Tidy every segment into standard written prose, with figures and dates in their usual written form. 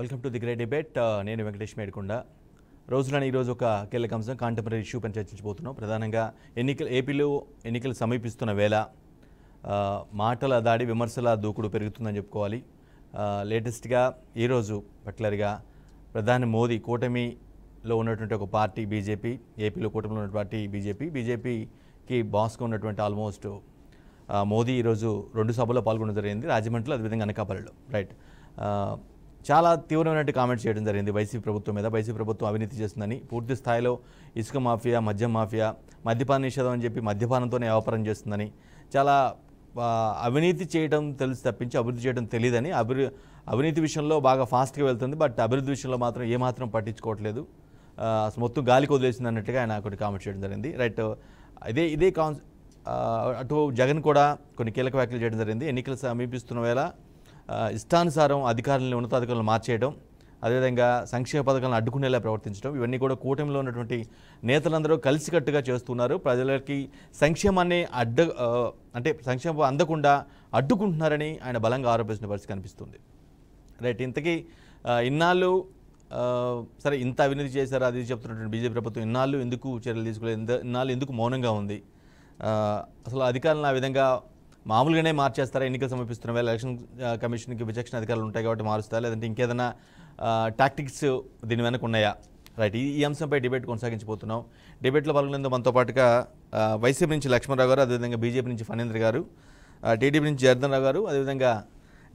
Welcome to the great debate. నేను వెంకటేష్ మేడికొండ. రోజులని ఈరోజు ఒక కీలక అంశం కాంటెంపరీ ఇష్యూ పైన చర్చించబోతున్నాం. ప్రధానంగా ఏపీలో ఎన్నికలు సమీపిస్తున్న వేళ మాటల దాడి, విమర్శల దూకుడు పెరుగుతుందని చెప్పుకోవాలి. లేటెస్ట్గా ఈరోజు పర్టికులర్గా ప్రధాని మోదీ కూటమిలో ఉన్నటువంటి ఒక పార్టీ బీజేపీ, ఏపీలో కూటమిలో ఉన్న పార్టీ బీజేపీకి బాస్గా ఉన్నటువంటి ఆల్మోస్ట్ మోదీ ఈరోజు 2 సభల్లో పాల్గొనడం జరిగింది, రాజమండ్రిలో, అదేవిధంగా అనకాపల్లిలో. రైట్, చాలా తీవ్రమైన కామెంట్స్ చేయడం జరిగింది వైసీపీ ప్రభుత్వం మీద. వైసీపీ ప్రభుత్వం అవినీతి చేస్తుందని, పూర్తి స్థాయిలో ఇసుక మాఫియా, మద్యం మాఫియా, మద్యపాన నిషేధం అని చెప్పి మద్యపానంతోనే వ్యాపారం చేస్తుందని, చాలా అవినీతి చేయడం తెలుసు తప్పించి అభివృద్ధి చేయడం తెలియదని, అవినీతి విషయంలో బాగా ఫాస్ట్గా వెళ్తుంది, బట్ అభివృద్ధి విషయంలో మాత్రం ఏమాత్రం పట్టించుకోవట్లేదు, అసలు మొత్తం గాలికి వదిలేసింది అన్నట్టుగా ఆయన ఒకటి కామెంట్ చేయడం జరిగింది. రైట్, ఇదే అటు జగన్ కూడా కొన్ని కీలక వ్యాఖ్యలు చేయడం జరిగింది. ఎన్నికలు సమీపిస్తున్న వేళ ఇష్టానుసారం అధికారులను, ఉన్నతాధికారులను మార్చేయడం, అదేవిధంగా సంక్షేమ పథకాలను అడ్డుకునేలా ప్రవర్తించడం, ఇవన్నీ కూడా కూటమిలో ఉన్నటువంటి నేతలందరూ కలిసికట్టుగా చేస్తున్నారు. ప్రజలకి సంక్షేమాన్ని అంటే సంక్షేమం అందకుండా అడ్డుకుంటున్నారని ఆయన బలంగా ఆరోపిస్తున్న పరిస్థితి కనిపిస్తుంది. రైట్, ఇంతకీ ఇన్నాళ్ళు సరే ఇంత అవినీతి చేశారు అది చెప్తున్నటువంటి బీజేపీ ప్రభుత్వం ఇన్నాళ్ళు ఎందుకు చర్యలు తీసుకోలేదు, ఇన్నాళ్ళు ఎందుకు మౌనంగా ఉంది? అసలు అధికారులను ఆ విధంగా మామూలుగానే మార్చేస్తారా? ఎన్నికలు సమీపిస్తున్న వేళ ఎలక్షన్ కమిషన్కి విచక్షణ అధికారులు ఉంటాయి కాబట్టి మారుస్తారా, లేదంటే ఇంకేదైనా టాక్టిక్స్ దీని వెనక ఉన్నాయా? రైట్, ఈ అంశంపై డిబేట్ కొనసాగించబోతున్నాం. డిబేట్లో పాల్గొనేందుకు మనతో పాటుగా వైసీపీ నుంచి లక్ష్మణరావు గారు, అదేవిధంగా బీజేపీ నుంచి ఫణీంద్ర గారు, టీడీపీ నుంచి జనార్దన్ రావు గారు, అదేవిధంగా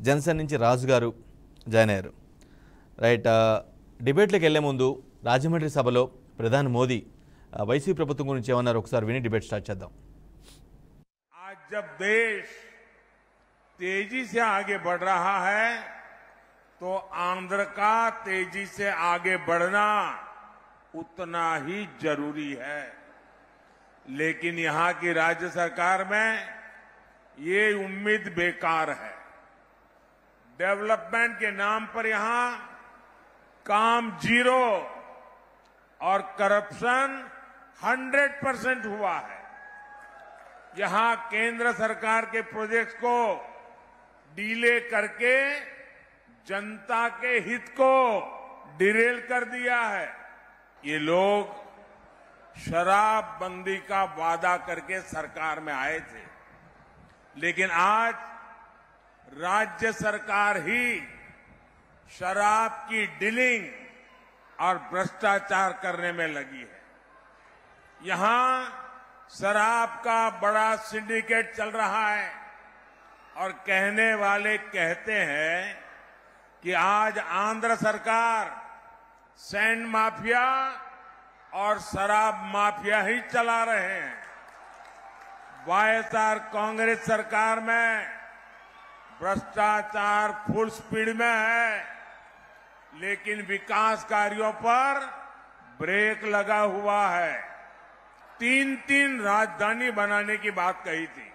జనసేన నుంచి రాజు గారు జాయిన్ అయ్యారు. రైట్, డిబేట్లోకి వెళ్లే ముందు రాజమండ్రి సభలో ప్రధాని మోదీ వైసీపీ ప్రభుత్వం గురించి ఏమన్నారు ఒకసారి విని డిబేట్ స్టార్ట్ చేద్దాం. जब देश तेजी से आगे बढ़ रहा है तो आंध्र का तेजी से आगे बढ़ना उतना ही जरूरी है, लेकिन यहां की राज्य सरकार में ये उम्मीद बेकार है। डेवलपमेंट के नाम पर यहां काम 0 और करप्शन 100% हुआ है। यहां केंद्र सरकार के प्रोजेक्ट्स को डीले करके जनता के हित को डिरेल कर दिया है। ये लोग शराबबंदी का वादा करके सरकार में आए थे, लेकिन आज राज्य सरकार ही शराब की डीलिंग और भ्रष्टाचार करने में लगी है। यहां शराब का बड़ा सिंडिकेट चल रहा है और कहने वाले कहते हैं कि आज आंध्र सरकार सैंड माफिया और शराब माफिया ही चला रहे हैं। वाईएसआर कांग्रेस सरकार में भ्रष्टाचार फुल स्पीड में है, लेकिन विकास कार्यों पर ब्रेक लगा हुआ है। 3 राजधानी बनाने की बात कही थी,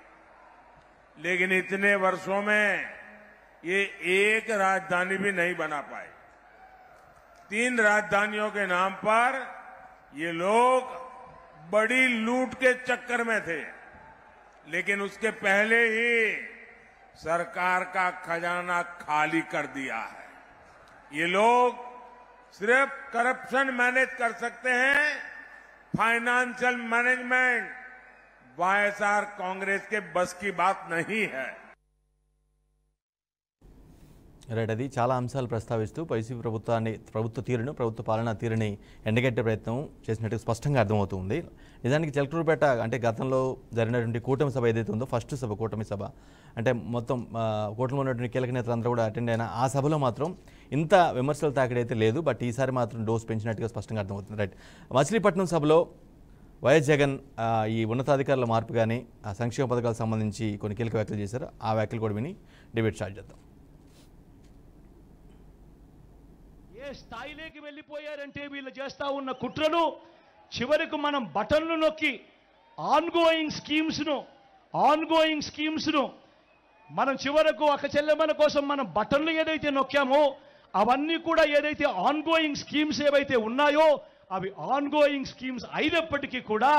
लेकिन इतने वर्षों में ये एक राजधानी भी नहीं बना पाए। 3 राजधानियों के नाम पर ये लोग बड़ी लूट के चक्कर में थे, लेकिन उसके पहले ही सरकार का खजाना खाली कर दिया है। ये लोग सिर्फ करप्शन मैनेज कर सकते हैं, फाइनेंशियल मैनेजमेंट वाईएसआर कांग्रेस के बस की बात नहीं है। రైట్, అది చాలా అంశాలు ప్రస్తావిస్తూ వైసీపీ ప్రభుత్వ తీరును, ప్రభుత్వ పాలనా తీరుని ఎండగట్టే ప్రయత్నం చేసినట్టు స్పష్టంగా అర్థమవుతుంది. నిజానికి చిలకలూరుపేట అంటే గతంలో జరిగినటువంటి కూటమి సభ ఏదైతే ఉందో, ఫస్ట్ సభ కూటమి సభ అంటే మొత్తం కూటమిలో ఉన్నటువంటి కీలక నేతలందరూ కూడా అటెండ్ అయిన ఆ సభలో మాత్రం ఇంత విమర్శల తాకిడైతే లేదు, బట్ ఈసారి మాత్రం డోస్ పెంచినట్టుగా స్పష్టంగా అర్థమవుతుంది. రైట్, మచిలీపట్నం సభలో వైఎస్ జగన్ ఈ ఉన్నతాధికారుల మార్పు కానీ సంక్షేమ పథకాలకు సంబంధించి కొన్ని కీలక వ్యాఖ్యలు చేశారు. ఆ వ్యాఖ్యలు కూడా విని డిబేట్ స్టార్ట్ చేద్దాం. ఏ స్థాయిలోకి వెళ్ళిపోయారంటే వీళ్ళు చేస్తా ఉన్న కుట్రను చివరికి మనం బటన్లు నొక్కి ఆన్గోయింగ్ స్కీమ్స్ను మనం చివరకు ఒక చెల్లెమ్మల కోసం మనం బటన్లు ఏదైతే నొక్కామో అవన్నీ కూడా ఏదైతే ఆన్గోయింగ్ స్కీమ్స్ ఏవైతే ఉన్నాయో అవి ఆన్గోయింగ్ స్కీమ్స్ అయినప్పటికీ కూడా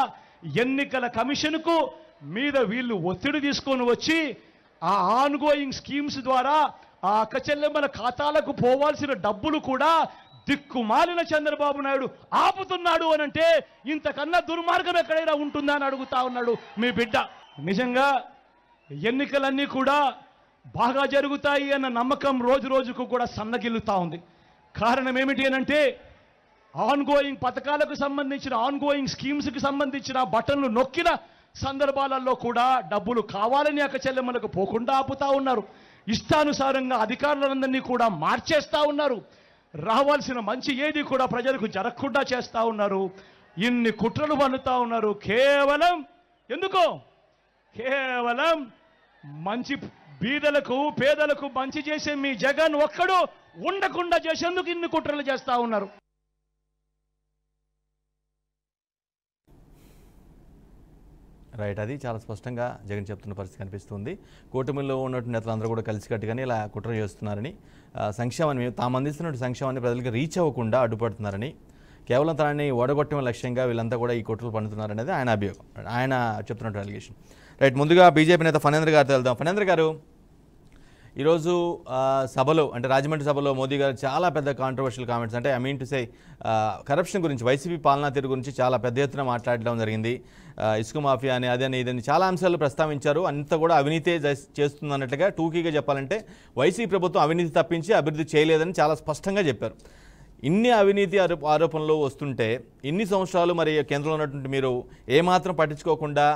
ఎన్నికల కమిషన్కు మీద వీళ్ళు ఒత్తిడి తీసుకొని వచ్చి ఆ ఆన్గోయింగ్ స్కీమ్స్ ద్వారా ఆ అక్క చెల్లెమ్మల ఖాతాలకు పోవాల్సిన డబ్బులు కూడా దిక్కుమాలిన చంద్రబాబు నాయుడు ఆపుతున్నాడు అని అంటే ఇంతకన్నా దుర్మార్గం ఎక్కడైనా ఉంటుందా అని అడుగుతా ఉన్నాడు మీ బిడ్డ. నిజంగా ఎన్నికలన్నీ కూడా బాగా జరుగుతాయి అన్న నమ్మకం రోజు రోజుకు కూడా సన్నగిల్లుతా ఉంది. కారణం ఏమిటి అనంటే ఆన్గోయింగ్ పథకాలకు సంబంధించిన ఆన్గోయింగ్ స్కీమ్స్కి సంబంధించిన బటన్లు నొక్కిన సందర్భాలలో కూడా డబ్బులు కావాలని అక్క చెల్లెమ్మలకు పోకుండా ఆపుతా ఉన్నారు. ఇష్టానుసారంగా అధికారులందరినీ కూడా మార్చేస్తా ఉన్నారు. రావాల్సిన మంచి ఏది కూడా ప్రజలకు జరగకుండా చేస్తా ఉన్నారు. ఇన్ని కుట్రలు పన్నుతా ఉన్నారు. కేవలం ఎందుకో కేవలం మంచి బీదలకు పేదలకు మంచి చేసే మీ జగన్ ఒక్కడు ఉండకుండా చేసేందుకు ఇన్ని కుట్రలు చేస్తా ఉన్నారు. రైట్, అది చాలా స్పష్టంగా జగన్ చెప్తున్న పరిస్థితి కనిపిస్తుంది. కూటమిలో ఉన్నటువంటి నేతలందరూ కూడా కలిసికట్టుగానే ఇలా కుట్ర చేస్తున్నారని, సంక్షేమాన్ని తాము అందిస్తున్న సంక్షేమాన్ని ప్రజలకు రీచ్ అవ్వకుండా అడ్డుపడుతున్నారని, కేవలం తనని ఓడగొట్టడం లక్ష్యంగా వీళ్ళంతా కూడా ఈ కుట్రలు పండుతున్నారనేది ఆయన అభియోగం, ఆయన చెప్తున్నట్టు అలిగేషన్. రైట్, ముందుగా బీజేపీ నేత ఫణేంద్ర గారితో వెళ్దాం. ఫణేంద్ర గారు, ఈరోజు సభలో అంటే రాజమండ్రి సభలో మోదీ గారు చాలా పెద్ద కాంట్రవర్షియల్ కామెంట్స్, అంటే I mean to say corruption గురించి, వైసీపీ పాలనా తీరు గురించి చాలా పెద్ద ఎత్తున మాట్లాడడం జరిగింది. ఇసుక మాఫియా అని అదని ఇదని చాలా అంశాలు ప్రస్తావించారు. అంతా కూడా అవినీతే చేస్తుందన్నట్లుగా టూకీగా చెప్పాలంటే వైసీపీ ప్రభుత్వం అవినీతి తప్పించి అభివృద్ధి చేయలేదని చాలా స్పష్టంగా చెప్పారు. ఇన్ని అవినీతి ఆరోపణలు వస్తుంటే ఇన్ని సంవత్సరాలు మరి కేంద్రంలో ఉన్నటువంటి మీరు ఏమాత్రం పట్టించుకోకుండా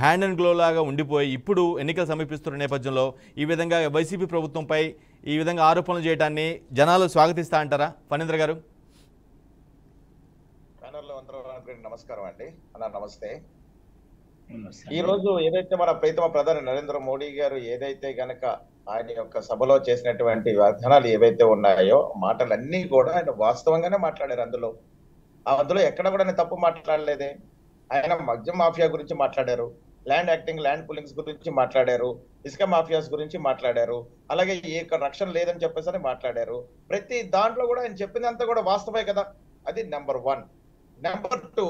హ్యాండ్ అండ్ గ్లో లాగా ఉండిపోయి ఇప్పుడు ఎన్నికలు సమీపిస్తున్న నేపథ్యంలో ఈ విధంగా వైసీపీ ప్రభుత్వంపై ఈ విధంగా ఆరోపణలు చేయడాన్ని జనాలు స్వాగతిస్తా అంటారా ఫణేంద్ర గారు? నమస్కారం అండి అన్న, నమస్తే. ఈ రోజు ఏదైతే మన ప్రీతమ ప్రధాని నరేంద్ర మోడీ గారు ఏదైతే గనక ఆయన యొక్క సభలో చేసినటువంటి వాగ్దానాలు ఏవైతే ఉన్నాయో మాటలన్నీ కూడా ఆయన వాస్తవంగానే మాట్లాడారు. అందులో ఎక్కడ కూడా ఆయన తప్పు మాట్లాడలేదే. ఆయన మద్యం మాఫియా గురించి మాట్లాడారు, ల్యాండ్ యాక్టింగ్ ల్యాండ్ పుల్లింగ్స్ గురించి మాట్లాడారు, ఇసుక మాఫియాస్ గురించి మాట్లాడారు, అలాగే ఏ రక్షణ లేదని చెప్పేసి మాట్లాడారు. ప్రతి దాంట్లో కూడా ఆయన చెప్పిందంతా కూడా వాస్తవే కదా. అది నెంబర్ 1. నెంబర్ 2,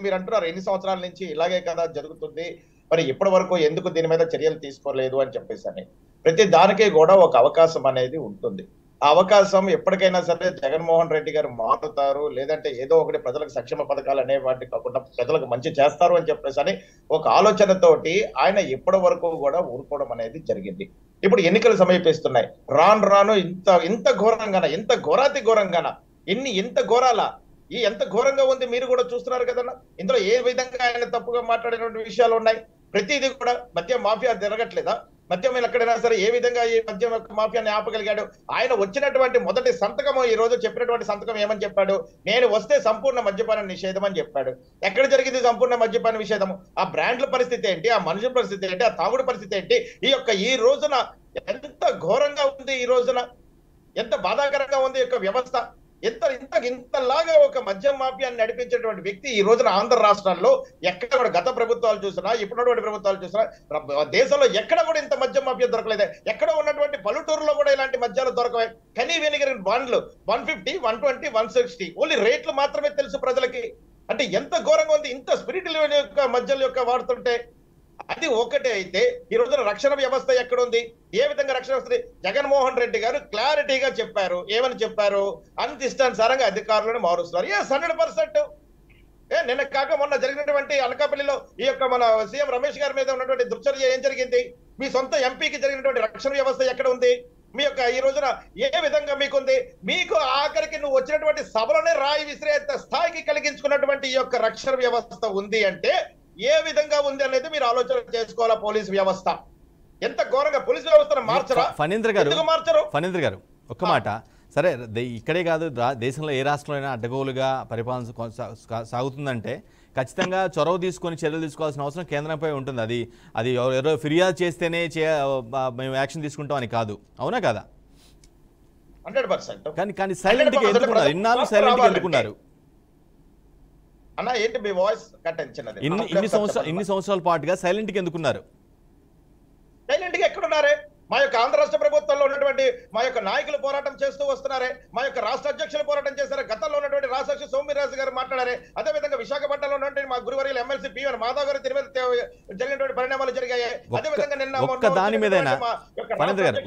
మీరు అంటున్నారు ఎన్ని సంవత్సరాల నుంచి ఇలాగే కదా జరుగుతుంది, మరి ఇప్పటి వరకు ఎందుకు దీని మీద చర్యలు తీసుకోలేదు అని చెప్పేసి ప్రతి దానికి కూడా ఒక అవకాశం అనేది ఉంటుంది. ఆ అవకాశం ఎప్పటికైనా సరే జగన్మోహన్ రెడ్డి గారు మారుతారు, లేదంటే ఏదో ఒకటి ప్రజలకు సంక్షేమ పథకాలు అనే వాటి కాకుండా ప్రజలకు మంచి చేస్తారు అని చెప్పేసి ఒక ఆలోచనతోటి ఆయన ఇప్పటి వరకు కూడా ఊరుకోవడం అనేది జరిగింది. ఇప్పుడు ఎన్నికలు సమీపిస్తున్నాయి. రాను ఇంత ఘోరంగాన, ఇంత ఘోరాతి ఘోరంగాన, ఇంత ఘోరాల ఎంత ఘోరంగా ఉంది మీరు కూడా చూస్తున్నారు కదన్నా. ఇందులో ఏ విధంగా ఆయన తప్పుగా మాట్లాడినటువంటి విషయాలు ఉన్నాయి. ప్రతిదీ కూడా మద్యం మాఫియా జరగట్లేదా? మద్యం ఎక్కడైనా సరే ఏ విధంగా ఈ మద్యం మాఫియాని ఆపగలిగాడు? ఆయన వచ్చినటువంటి మొదటి సంతకం, ఈ రోజు చెప్పినటువంటి సంతకం ఏమని చెప్పాడు? నేను వస్తే సంపూర్ణ మద్యపాన నిషేధం అని చెప్పాడు. ఎక్కడ జరిగింది సంపూర్ణ మద్యపాన నిషేధము? ఆ బ్రాండ్ల పరిస్థితి ఏంటి? ఆ మనుషుల పరిస్థితి ఏంటి? ఆ తాగుడు పరిస్థితి ఏంటి? ఈ రోజున ఎంత ఘోరంగా ఉంది, ఈ రోజున ఎంత బాధాకరంగా ఉంది యొక్క వ్యవస్థ. ఇంతలాగా ఒక మద్యం మాఫియాన్ని నడిపించేటువంటి వ్యక్తి ఈ రోజున ఆంధ్ర రాష్ట్రాల్లో ఎక్కడ కూడా గత ప్రభుత్వాలు చూసినా, ఇప్పుడున్నటువంటి ప్రభుత్వాలు చూసినా దేశంలో ఎక్కడ కూడా ఇంత మద్యం మాఫియా దొరకలేదే. ఎక్కడ ఉన్నటువంటి పల్లెటూరులో కూడా ఇలాంటి మద్యాలు దొరకవే. కనీ వెనిగిన బాండ్లు 150, 120, 160 ఓన్లీ రేట్లు మాత్రమే తెలుసు ప్రజలకి. అంటే ఎంత ఘోరంగా ఉంది ఇంత స్పిరిట్ యొక్క మద్యాల యొక్క వాడుతుంటే. అది ఒకటే అయితే ఈ రోజున రక్షణ వ్యవస్థ ఎక్కడుంది? ఏ విధంగా రక్షణ వస్తుంది? జగన్మోహన్ రెడ్డి గారు క్లారిటీగా చెప్పారు. ఏమని చెప్పారు? అంత ఇష్టానుసారంగా అధికారులను మారుస్తున్నారు. 100%. నిన్న కాక మొన్న జరిగినటువంటి అనకాపల్లిలో ఈ యొక్క మన సీఎం రమేష్ గారి మీద ఉన్నటువంటి దుర్చర్య ఏం జరిగింది? మీ సొంత ఎంపీకి జరిగినటువంటి రక్షణ వ్యవస్థ ఎక్కడ ఉంది? మీ యొక్క ఈ రోజున ఏ విధంగా మీకుంది? మీకు ఆఖరికి నువ్వు వచ్చినటువంటి సభలోనే రాయి విసిరేంత స్థాయికి కలిగించుకున్నటువంటి ఈ యొక్క రక్షణ వ్యవస్థ ఉంది అంటే ఏ విధంగా ఉంది అనేది మీరు ఆలోచన చేసుకోవాలా. పోలీసు వ్యవస్థ ఎంత ఘోరంగా, పోలీసు వ్యవస్థను మార్చరా? ఫణేంద్ర గారు ఒక్క మాట, సరే ఇక్కడే కాదు దేశంలో ఏ రాష్ట్రంలో అయినా అడ్డగోలుగా పరిపాలన సాగుతుందంటే ఖచ్చితంగా చొరవ తీసుకొని చర్యలు తీసుకోవాల్సిన అవసరం కేంద్రంపై ఉంటుంది. అది ఎవరో ఫిర్యాదు చేస్తేనే మేము యాక్షన్ తీసుకుంటాం అని కాదు, అవునా కదా? 100%. కానీ సైలెంట్గా ఎందుకున్నారు? ఇన్నాళ్ళు సైలెంట్గా ఎందుకున్నారు అన్న? ఏంటి మీ వాయిస్ కట్ అయించినది? ఇన్ని సంవత్సరాల పాటుగా సైలెంట్గా ఎందుకున్నారు? సైలెంట్గా ఎక్కడున్నారే? మా యొక్క ఆంధ్ర రాష్ట్ర ప్రభుత్వంలో ఉన్నటువంటి మా యొక్క నాయకులు పోరాటం చేస్తూ వస్తున్నారే. మా యొక్క రాష్ట్ర అధ్యక్షులు పోరాటం చేశారు. గతంలో ఉన్నటువంటి రాష్ట్ర అధ్యక్షుడు సోమిరాజు గారు మాట్లాడారే. అదేవిధంగా విశాఖపట్నంలో ఉన్నటువంటి మా గురువర్యులు ఎమ్మెల్సీ పిఎన్ మాధవ్ గారు జరిగినటువంటి పరిణామాలు జరిగాయి. అదేవిధంగా నిన్న దాని మీద ఫణీంద్ర గారు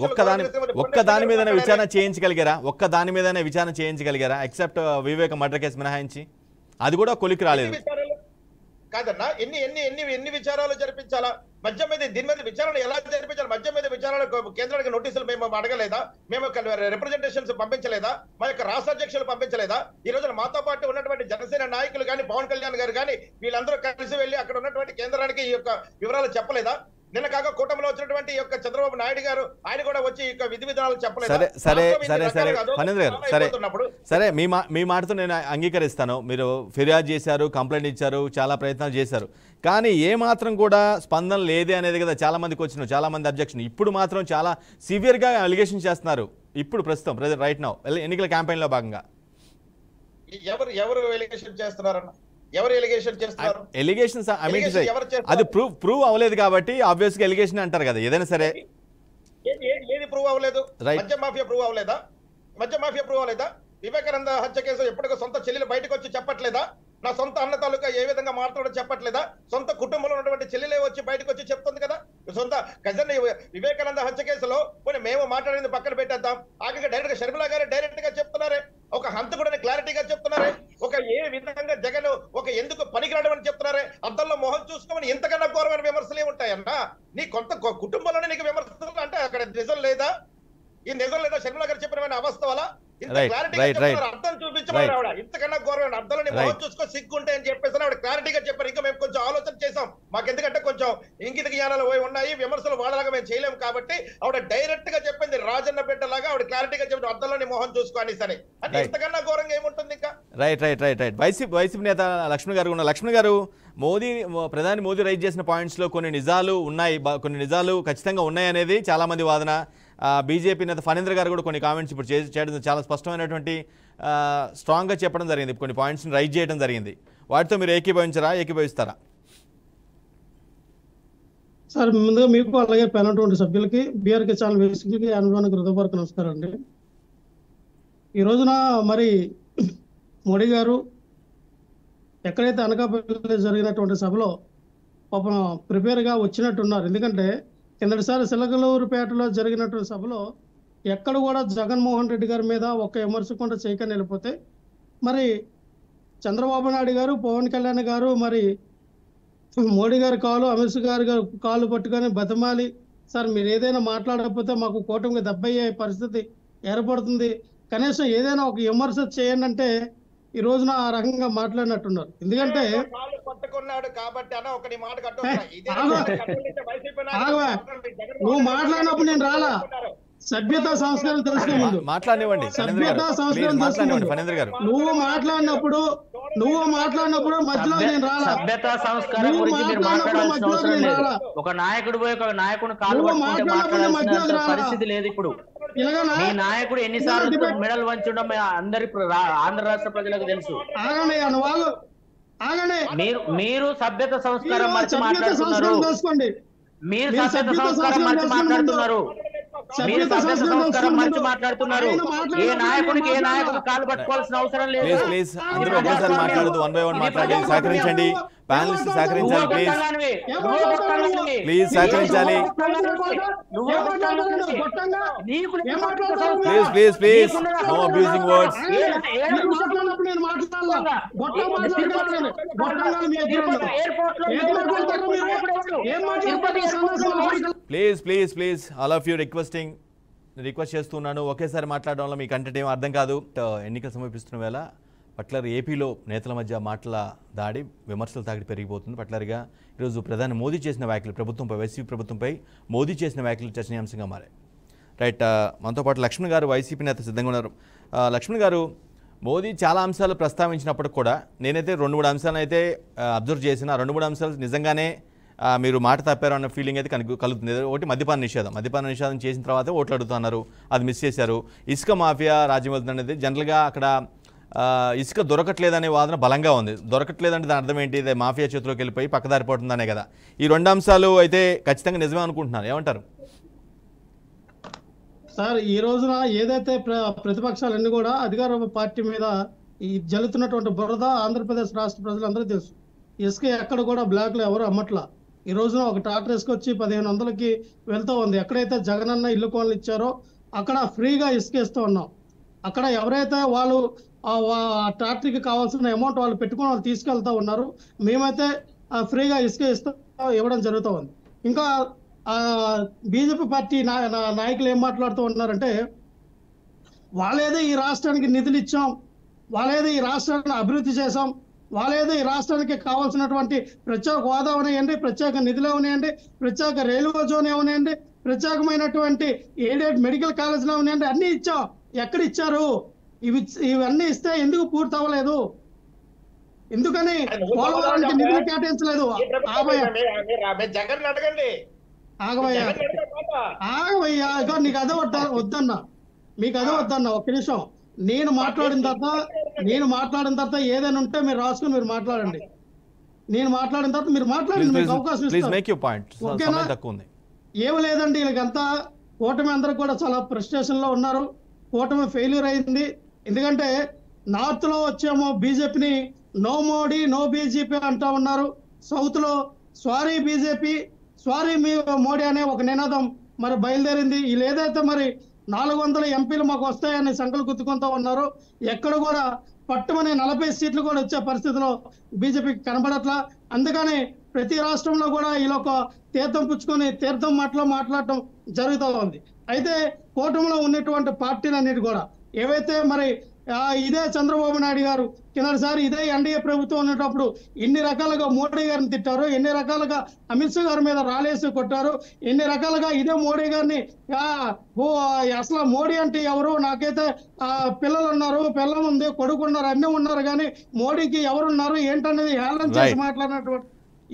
ఒక్క దాని మీదనే విచారణ చేయించగలిగారా? ఒక్క దాని మీదనే విచారణ చేయించగలిగారా? ఎక్సెప్ట్ వివేక మర్డర్ కేసు మినహాయించి అది కూడా కొలికి రాలేదు. కాదన్నా, ఎన్ని ఎన్ని ఎన్ని ఎన్ని విచారాలు జరిపించాలా? మద్యం మీద దీని మీద విచారణ ఎలా జరిపించాలి? మద్యం మీద విచారణ కేంద్రానికి నోటీసులు మేము అడగలేదా? మేము రిప్రజెంటేషన్స్ పంపించలేదా? మా యొక్క రాష్ట్ర అధ్యక్షులు పంపించలేదా? ఈ రోజున మాతో పాటు ఉన్నటువంటి జనసేన నాయకులు కానీ, పవన్ కళ్యాణ్ గారు కానీ వీళ్ళందరూ కలిసి వెళ్ళి అక్కడ ఉన్నటువంటి కేంద్రానికి ఈ యొక్క వివరాలు చెప్పలేదా? నిన్న కాక కూటమిలో వచ్చినటువంటి యొక్క చంద్రబాబు నాయుడు గారు ఆయన కూడా వచ్చి ఈ విధి విధానాలు చెప్పలేదు. సరే ఫణీంద్ర గారు, సరే మీ మాటతో నేను అంగీకరిస్తాను. మీరు ఫిర్యాదు చేశారు, కంప్లైంట్ ఇచ్చారు, చాలా ప్రయత్నాలు చేశారు, కానీ ఏ మాత్రం కూడా స్పందన లేదే అనేది కదా చాలా మందికి వచ్చిన, చాలా మంది అబ్జెక్షన్. ఇప్పుడు మాత్రం చాలా సివియర్గా అలిగేషన్ చేస్తున్నారు. ఇప్పుడు ప్రస్తుతం రైట్ నౌ ఎన్నికల క్యాంపెయిన్ లో భాగంగా ఎవరు ఎలిగేషన్ చేస్తున్నారన్న? ఎవరు ఎలిగేషన్ చేస్తున్నారు? ఎలిగేషన్స్ అది ప్రూవ్ అవ్వలేదు కాబట్టి ఆబ్వియస్ గా ఎలిగేషన్ అంటారు కదా ఏదైనా సరే. ఏది ప్రూవ్ అవ్వలేదు? మద్య మాఫియా ప్రూవ్ అవ్వలేదా? మద్య మాఫియా ప్రూవ్ అవ్వలేదా? వివేకానంద హత్య కేసు ఎప్పటికో సొంత చెల్లెలు బయటకు వచ్చి చెప్పట్లేదా? నా సొంత అన్న తాలూకా ఏ విధంగా మాట్లాడో చెప్పట్లేదా? సొంత కుటుంబంలో ఉన్నటువంటి చెల్లెలే వచ్చి బయటకు వచ్చి చెప్తుంది కదా. సొంత కజన్ వివేకానంద హత్య కేసులో పోనీ మేము మాట్లాడింది పక్కన పెట్టేద్దాం, ఆఖరికి డైరెక్ట్ గా షర్మిలా గారు డైరెక్ట్ గా చెప్తున్నారే, ఒక హంతకుడని క్లారిటీగా చెప్తున్నారే, ఒక ఏ విధంగా జగన్ ఒక ఎందుకు పనికిరాడు అని చెప్తున్నారే, అద్దంలో మొహం చూసుకోమని ఇంతకన్నా ఘోరమైన విమర్శలే ఉంటాయన్నా? నీ కొంత కుటుంబంలోనే నీకు విమర్శలు అంటే అక్కడ నిజం లేదా? ఈ నిజం లేదా? షర్మిలా గారు చెప్పిన అవస్థ వల్ల అర్థం చూపించమని ఆవిడ ఇంతకన్నా గౌరవం అర్థంలో మొహం చూసుకో సిగ్గుంటే అని చెప్పేసి ఆవిడ క్లారిటీగా చెప్పారు. ఇంకా మేము కొంచెం ఆలోచన చేసాం, మాకెందుకంటే కొంచెం ఇంగిత జ్ఞానాలు ఉన్నాయి, విమర్శలు వాళ్ళలాగా మేము చేయలేము కాబట్టి ఆవిడ డైరెక్ట్ గా చెప్పింది రాజన్న బిడ్డలాగా ఆవిడ క్లారిటీగా చెప్పి అర్థంలోని మొహం చూసుకో అనేసి. అంటే ఇంతకన్నా ఘోరంగా ఏముంటుంది ఇంకా? రైట్ వైసీపీ నేత లక్ష్మణ్ గారు ఉన్న లక్ష్మణ్ గారు, ప్రధాని మోదీ రైజ్ చేసిన పాయింట్స్ లో కొన్ని నిజాలు ఉన్నాయి, కొన్ని నిజాలు ఖచ్చితంగా ఉన్నాయి అనేది చాలా మంది వాదన. బీజేపీ నేత ఫణీంద్ర గారు కూడా కొన్ని కామెంట్స్ ఇప్పుడు చేయడం చాలా స్పష్టమైనటువంటి స్ట్రాంగ్గా చెప్పడం జరిగింది, కొన్ని పాయింట్స్ని రైజ్ చేయడం జరిగింది. వాటితో మీరు ఏకీభవిస్తారా? సార్, ముందుగా మీకు అలాగే పేనటువంటి సభ్యులకి, బీఆర్కే ఛానల్ వేసుకులకి అనుభవానికి హృదయపూర్వక నమస్కారం అండి. ఈ రోజున మరి మోడీ గారు ఎక్కడైతే అనకాపల్లి జరిగినటువంటి సభలో పాపం ప్రిపేర్గా వచ్చినట్టున్నారు. ఎందుకంటే కిందటిసారి సిలగలూరుపేటలో జరిగినటువంటి సభలో ఎక్కడ కూడా జగన్మోహన్ రెడ్డి గారి మీద ఒక్క విమర్శ కూడా చేయకని వెళ్ళిపోతే, మరి చంద్రబాబు నాయుడు గారు, పవన్ కళ్యాణ్ గారు మరి మోడీ గారి కాలు, అమిత్ షా గారి కాలు పట్టుకొని బతిమాలి, సార్ మీరు ఏదైనా మాట్లాడకపోతే మాకు కూటమికి దెబ్బయ్యే పరిస్థితి ఏర్పడుతుంది, కనీసం ఏదైనా ఒక విమర్శ చేయండి అంటే ఈ రోజున ఆ రకంగా మాట్లాడినట్టున్నారు. ఎందుకంటే నువ్వు మాట్లాడినప్పుడు నేను రాలా, సభ్యతా సంస్కారం తెలుసుకునే ముందు మాట్లాడివ్వండి. సభ్యతా సంస్కారం నువ్వు మాట్లాడినప్పుడు మధ్యలో నేను రాలా. సభ్యతా సంస్కారం గురించి మీరు మాట్లాడాల్సిన అవసరం లేదు. ఒక నాయకుడు పోయి ఒక నాయకుడు కాలు పట్టుకుంటే మాట్లాడాల్సిన పరిస్థితి లేదు. ఇప్పుడు మీ నాయకుడు ఎన్నిసార్లు మెడల్ వంచడం అందరి ఆంధ్ర రాష్ట్ర ప్రజలకు తెలుసు. మీరు సభ్యత సంస్కారం మర్చి మాట్లాడుతున్నారు. మీరు సభ్యత సంస్కారం మర్చి మాట్లాడుతున్నారు. మీరు సభ్యత సంస్కారం మర్చి మాట్లాడుతున్నారు. ఏ నాయకుడు కాలు పట్టుకోవాల్సిన అవసరం లేదు. ప్లీజ్ అందరూ ఒకేసారి మాట్లాడదు, వన్ బై వన్ మాట్లాడి సహకరించండి. ప్యానలిస్ట్ సహకరించాలి ప్లీజ్ సహకరించాలి. Please no abusing words. Please all of you request చేస్తున్నాను. ఒకేసారి మాట్లాడడం వల్ల మీ కంటెంట్ ఏమో అర్థం కాదు. ఎన్నికలు సమీపిస్తున్న వేళ పట్లర్ ఏపీలో నేతల మధ్య మాటల దాడి, విమర్శలు తాకిడి పెరిగిపోతుంది. పట్లర్గా ఈరోజు ప్రధాని మోదీ చేసిన వ్యాఖ్యలు ప్రభుత్వంపై, వైసీపీ ప్రభుత్వంపై మోదీ చేసిన వ్యాఖ్యలు చర్చనీయాంశంగా మారాయి. రైట్, మనతో పాటు లక్ష్మణ్ గారు, వైసీపీ నేత సిద్ధంగా ఉన్నారు. లక్ష్మణ్ గారు, మోదీ చాలా అంశాలు ప్రస్తావించినప్పటికి కూడా నేనైతే 2-3 అంశాలను అయితే అబ్జర్వ్ చేసిన. 2-3 అంశాలు నిజంగానే మీరు మాట తప్పారు అన్న ఫీలింగ్ అయితే కలుగుతుంది. ఒకటి మద్యపాన నిషేధం చేసిన తర్వాత ఓట్లు అడుగుతున్నారు, అది మిస్ చేశారు. ఇసుక మాఫియా రాజ్యం వెళ్తుంది అనేది జనరల్గా అక్కడ ఇసుక దొరకట్లేదనే వాదన బలంగా ఉంది. దొరకట్లేదంటే దాని అర్థం ఏంటి? ఇదే మాఫియా చేతిలోకి వెళ్ళిపోయి పక్కదారి పోతుందనే కదా. ఈ 2 అంశాలు అయితే ఖచ్చితంగా నిజమే అనుకుంటున్నారు, ఏమంటారు? సార్, ఈ రోజున ఏదైతే ప్రతిపక్షాలన్నీ కూడా అధికార పార్టీ మీద ఈ జల్లుతున్నటువంటి బురద ఆంధ్రప్రదేశ్ రాష్ట్ర ప్రజలందరూ తెలుసు. ఇసుక ఎక్కడ కూడా బ్లాక్ లో ఎవరు అమ్మట్లా. ఈ రోజున ఒక ట్రాక్టర్ వేసుకొచ్చి 1500కి వెళ్తూ ఉంది. ఎక్కడైతే జగనన్న ఇల్లు కోళ్ళు ఇచ్చారో అక్కడ ఫ్రీగా ఇసుకేస్తూ ఉన్నాం. అక్కడ ఎవరైతే వాళ్ళు ట్రాక్టర్కి కావాల్సిన అమౌంట్ వాళ్ళు పెట్టుకుని వాళ్ళు తీసుకెళ్తా ఉన్నారు. మేమైతే ఫ్రీగా ఇవ్వడం జరుగుతూ ఉంది. ఇంకా బీజేపీ పార్టీ నాయకులు ఏం మాట్లాడుతూ ఉన్నారంటే, వాళ్ళేదో ఈ రాష్ట్రానికి నిధులు ఇచ్చాం, వాళ్ళేదో ఈ రాష్ట్రాన్ని అభివృద్ధి చేశాం, వాళ్ళేదో ఈ రాష్ట్రానికి కావాల్సినటువంటి ప్రత్యేక హోదా ఉన్నాయండి, ప్రత్యేక నిధులు ఉన్నాయండి, ప్రత్యేక రైల్వే జోన్ ఉన్నాయండి, ప్రత్యేకమైనటువంటి ఎయిడెడ్ మెడికల్ కాలేజీలు ఉన్నాయండి, అన్ని ఇచ్చాం. ఎక్కడ ఇచ్చారు? ఇవన్నీ ఇస్తే ఎందుకు పూర్తి అవ్వలేదు? ఎందుకని పోలవరానికి నిధులు కేటాయించలేదు? జగన్ అడగండి. ఆగవయ్యా, ఇక నీకు అదే వద్దన్నా, మీకు అదే వద్దన్నా. ఒక్క నిమిషం, నేను మాట్లాడిన తర్వాత ఏదైనా ఉంటే మీరు రాసుకుని మీరు మాట్లాడండి. నేను మాట్లాడిన తర్వాత మీరు మాట్లాడండి, మీకు అవకాశం ఇస్తాను. ఏమి లేదండి, వీళ్ళకంతా కూటమి అందరూ కూడా చాలా ఫ్రస్ట్రేషన్ లో ఉన్నారు. కూటమి ఫెయిల్యూర్ అయింది. ఎందుకంటే నార్త్ లో వచ్చేమో బీజేపీని నో మోడీ నో బీజేపీ అంటా ఉన్నారు. సౌత్ లో సారీ బీజేపీ సారీ మోడీ అనే ఒక నినాదం మరి బయలుదేరింది. వీళ్ళు ఏదైతే మరి 400 ఎంపీలు మాకు వస్తాయని సంకలు గుర్తుకుంటూ ఉన్నారు, ఎక్కడ కూడా పట్టుమని 40 సీట్లు కూడా వచ్చే పరిస్థితిలో బీజేపీకి కనబడట్లా. అందుకని ప్రతి రాష్ట్రంలో కూడా వీళ్ళొక తీర్థం పుచ్చుకొని తీర్థం మాట్లాడటం జరుగుతూ ఉంది. అయితే కూటమిలో ఉన్నటువంటి పార్టీలన్నిటి కూడా ఏవైతే మరి ఇదే చంద్రబాబు నాయుడు గారు కిందసారి ఇదే ఎన్డీఏ ప్రభుత్వం ఉన్నప్పుడు ఎన్ని రకాలుగా మోడీ గారిని తిట్టారు, ఎన్ని రకాలుగా అమిత్ షా గారి మీద రాలేసి కొట్టారు, ఎన్ని రకాలుగా ఇదే మోడీ గారిని అసలు మోడీ అంటే ఎవరు, నాకైతే పిల్లలు ఉన్నారు, పిల్లలు ఉంది, కొడుకు ఉన్నారు, అన్నీ ఉన్నారు, కానీ మోడీకి ఎవరున్నారు ఏంటనేది హేళన చేసి మాట్లాడినటువంటి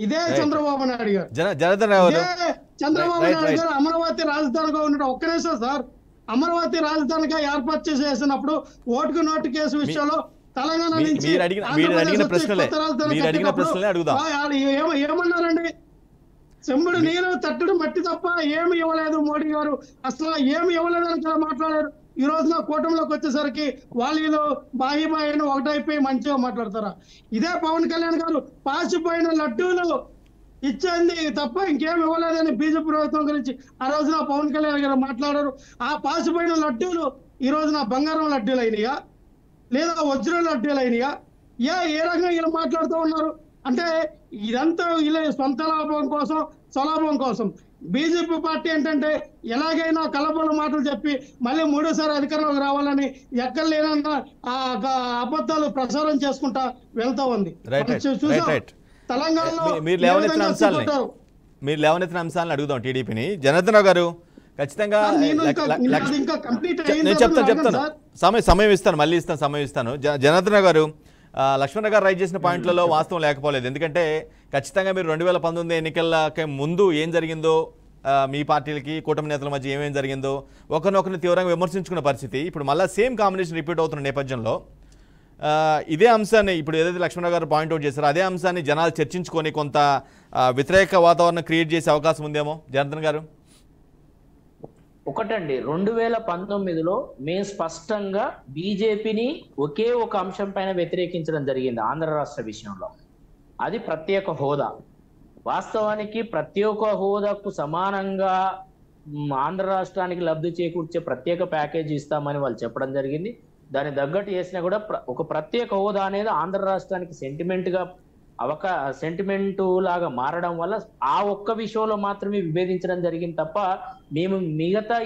ఇదే చంద్రబాబు నాయుడు గారు. చంద్రబాబు నాయుడు గారు అమరావతి రాజధానిగా ఉన్నట్టు ఒక్క నిమిషం సార్, అమరావతి రాజధానిగా ఏర్పాటు చేసినప్పుడు ఓటుకు నోటు కేసు విషయంలో తెలంగాణ నుంచి ఏమన్నారండి? చెంబుడు నీరు తట్టుడు మట్టి తప్ప ఏమి ఇవ్వలేదు మోడీ గారు, అసలు ఏమి ఇవ్వలేదని కూడా మాట్లాడారు. ఈ రోజున కూటమిలోకి వచ్చేసరికి వాళ్ళు బాయిని ఒకటైపోయి మంచిగా మాట్లాడతారా? ఇదే పవన్ కళ్యాణ్ గారు పాసిపోయిన లడ్డూలు ఇచ్చింది తప్ప ఇంకేం ఇవ్వలేదని బీజేపీ ప్రభుత్వం గురించి ఆ రోజున పవన్ కళ్యాణ్ గారు మాట్లాడారు. ఆ పాసిపోయిన లడ్డూలు ఈ రోజున బంగారం లడ్డూలు అయినాయా లేదా వజ్రం లడ్డూలు అయినాయా? ఏ రకంగా వీళ్ళు మాట్లాడుతూ ఉన్నారు అంటే ఇదంతా వీళ్ళ సొంత లాభం కోసం, స్వలాభం కోసం. బీజేపీ పార్టీ ఏంటంటే ఎలాగైనా కలబోల మాటలు చెప్పి మళ్ళీ 3వ సారి అధికారంలోకి రావాలని ఎక్కడ లేనన్నా అబద్ధాలు ప్రసారం చేసుకుంటా వెళ్తా ఉంది. మీరు లేవనెత్తిన అంశాలను అడుగుదాం టీడీపీని. జనార్దన్ రావు గారు ఖచ్చితంగా నేను చెప్తాను సమయం ఇస్తాను, మళ్ళీ ఇస్తాను, సమయం ఇస్తాను. జనార్దన్ రావు గారు, లక్ష్మణ్ గారు రైజ్ చేసిన పాయింట్లలో వాస్తవం లేకపోలేదు. ఎందుకంటే ఖచ్చితంగా మీరు 2019 ఎన్నికలకి ముందు ఏం జరిగిందో, మీ పార్టీలకి కూటమి నేతల మధ్య ఏమేం జరిగిందో ఒకరినొకరిని తీవ్రంగా విమర్శించుకున్న పరిస్థితి ఇప్పుడు మళ్ళీ సేమ్ కాంబినేషన్ రిపీట్ అవుతున్న నేపథ్యంలో ఇదే అంశాన్ని ఇప్పుడు ఏదైతే లక్ష్మణ్ గారు పాయింట్అవుట్ చేశారో అదే అంశాన్ని జనాలు చర్చించుకొని కొంత వ్యతిరేక వాతావరణం క్రియేట్ చేసే అవకాశం ఉందేమో జనార్దన్ గారు? ఒకటండి, 2019లో మేము స్పష్టంగా బీజేపీని ఒకే ఒక అంశం పైన వ్యతిరేకించడం జరిగింది ఆంధ్ర రాష్ట్ర విషయంలో. అది ప్రత్యేక హోదా. వాస్తవానికి ప్రత్యేక హోదాకు సమానంగా ఆంధ్ర రాష్ట్రానికి లబ్ధి చేకూర్చే ప్రత్యేక ప్యాకేజీ ఇస్తామని వాళ్ళు చెప్పడం జరిగింది. దాన్ని తగ్గట్టు చేసినా కూడా ఒక ప్రత్యేక హోదా అనేది ఆంధ్ర రాష్ట్రానికి సెంటిమెంటు లాగా మారడం వల్ల ఆ ఒక్క విషయంలో మాత్రమే విభేదించడం జరిగింది తప్ప మేము మిగతా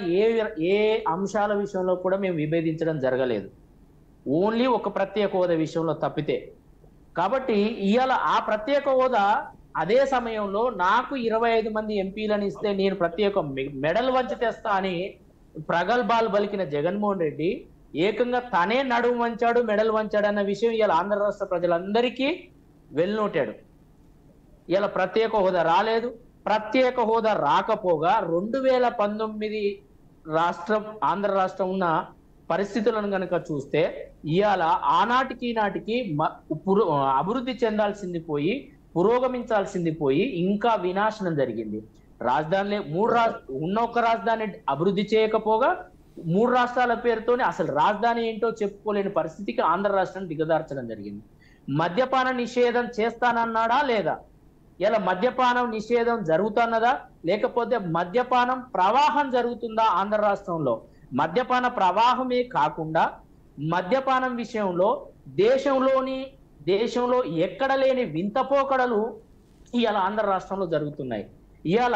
ఏ అంశాల విషయంలో కూడా మేము విభేదించడం జరగలేదు. ఓన్లీ ఒక ప్రత్యేక హోదా విషయంలో తప్పితే. కాబట్టి ఇవాళ ఆ ప్రత్యేక హోదా అదే సమయంలో నాకు 25 మంది ఎంపీలను ఇస్తే నేను ప్రత్యేక మెడల్ వంచి తెస్తా అని ప్రగల్భాలు పలికిన జగన్మోహన్ రెడ్డి ఏకంగా తనే నడుము వంచాడు, మెడల్ వంచాడు అన్న విషయం ఇవాళ ఆంధ్ర రాష్ట్ర ప్రజలందరికీ వెల్నోటాడు. ఇలా ప్రత్యేక హోదా రాలేదు. ప్రత్యేక హోదా రాకపోగా 2019 ఆంధ్ర రాష్ట్రం ఉన్న పరిస్థితులను కనుక చూస్తే ఇవాళ ఆనాటికి నాటికి అభివృద్ధి చెందాల్సింది పోయి, పురోగమించాల్సింది పోయి ఇంకా వినాశనం జరిగింది. రాజధానిలో ఉన్న ఒక రాజధాని అభివృద్ధి చేయకపోగా 3 రాష్ట్రాల పేరుతోనే అసలు రాజధాని ఏంటో చెప్పుకోలేని పరిస్థితికి ఆంధ్ర రాష్ట్రాన్ని దిగదార్చడం జరిగింది. మద్యపాన నిషేధం చేస్తానన్నాడా లేదా? ఇలా మద్యపానం నిషేధం జరుగుతున్నదా లేకపోతే మద్యపానం ప్రవాహం జరుగుతుందా ఆంధ్ర రాష్ట్రంలో? మద్యపాన ప్రవాహమే కాకుండా మద్యపానం విషయంలో దేశంలో ఎక్కడ లేని వింతపోకడలు ఇవాళ ఆంధ్ర రాష్ట్రంలో జరుగుతున్నాయి. ఇవాళ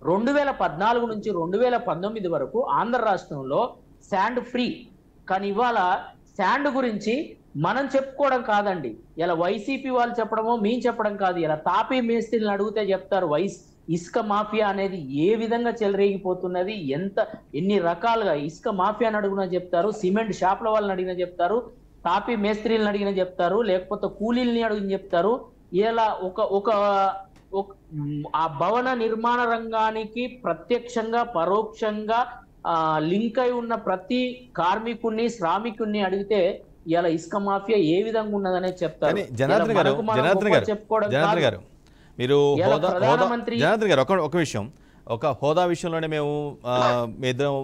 2014 నుంచి 2019 వరకు ఆంధ్ర రాష్ట్రంలో శాండ్ ఫ్రీ. కానీ ఇవాళ శాండ్ గురించి మనం చెప్పుకోవడం కాదండి, ఇలా వైసీపీ వాళ్ళు చెప్పడమో మేము చెప్పడం కాదు. ఇలా తాపీ మేస్త్రీలను అడిగితే చెప్తారు ఇసుక మాఫియా అనేది ఏ విధంగా చెలరేగిపోతున్నది, ఎన్ని రకాలుగా ఇసుక మాఫియాని అడిగినా చెప్తారు, సిమెంట్ షాపుల వాళ్ళని అడిగినా చెప్తారు, తాపీ మేస్త్రీలను అడిగినా చెప్తారు, లేకపోతే కూలీల్ని అడిగిన చెప్తారు. ఇలా ఒక ఆ భవన నిర్మాణ రంగానికి ప్రత్యక్షంగా పరోక్షంగా లింక్ అయి ఉన్న ప్రతి కార్మికుడిని శ్రామికుడిని అడిగితే ఇలా ఇసుక మాఫియా ఏ విధంగా ఉన్నదనే చెప్తారు. జనార్దన్ గారు మీరు జనార్దన్ గారు ఒక విషయం, ఒక హోదా విషయంలోనే మేము ఇద్దరం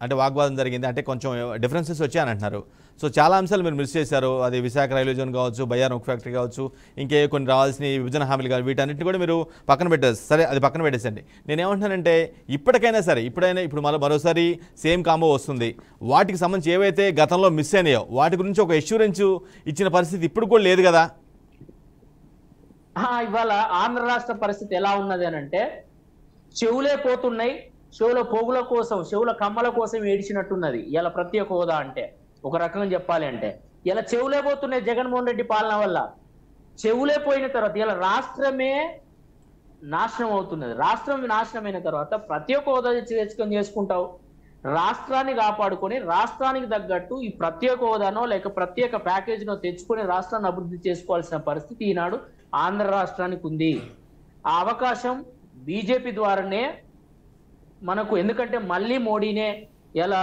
అంటే వాగ్వాదం జరిగింది, అంటే కొంచెం డిఫరెన్సెస్ వచ్చాయని అంటున్నారు. సో చాలా అంశాలు మీరు మిస్ చేశారు. అది విశాఖ రైల్వే జోన్ కావచ్చు, బయ్యారం ఉక్కు ఫ్యాక్టరీ కావచ్చు, ఇంకే కొన్ని రావాల్సిన విభజన హామీలు కావచ్చు, వీటన్నిటిని కూడా మీరు పక్కన పెట్టేసి సరే అది పక్కన పెట్టేసండి. నేనేమంటున్నానంటే ఇప్పటికైనా సరే ఇప్పుడు మరోసారి సేమ్ కాంబో వస్తుంది, వాటికి సంబంధించి ఏవైతే గతంలో మిస్ అయినాయో వాటి గురించి ఒక ఎష్యూరెన్స్ ఇచ్చిన పరిస్థితి ఇప్పుడు కూడా లేదు కదా? ఇవాళ ఆంధ్ర రాష్ట్ర పరిస్థితి ఎలా ఉన్నది అని అంటే చెవులే పోతున్నాయి, చెవుల పోగుల కోసం చెవుల కమ్మల కోసం ఏడిచినట్టున్నది ఇలా ప్రత్యేక హోదా అంటే. ఒక రకంగా చెప్పాలి అంటే ఇలా చెవులే పోతున్నాయి జగన్మోహన్ రెడ్డి పాలన వల్ల. చెవులే పోయిన తర్వాత ఇలా రాష్ట్రమే నాశనం అవుతున్నది. రాష్ట్రం నాశనమైన తర్వాత ప్రత్యేక హోదా తెచ్చుకొని చేసుకుంటావు. రాష్ట్రాన్ని కాపాడుకొని రాష్ట్రానికి తగ్గట్టు ఈ ప్రత్యేక హోదానో లేక ప్రత్యేక ప్యాకేజీనో తెచ్చుకొని రాష్ట్రాన్ని అభివృద్ధి చేసుకోవాల్సిన పరిస్థితి ఈనాడు ఆంధ్ర రాష్ట్రానికి ఉంది. ఆ అవకాశం బీజేపీ ద్వారానే మనకు, ఎందుకంటే మళ్ళీ మోడీనే ఇలా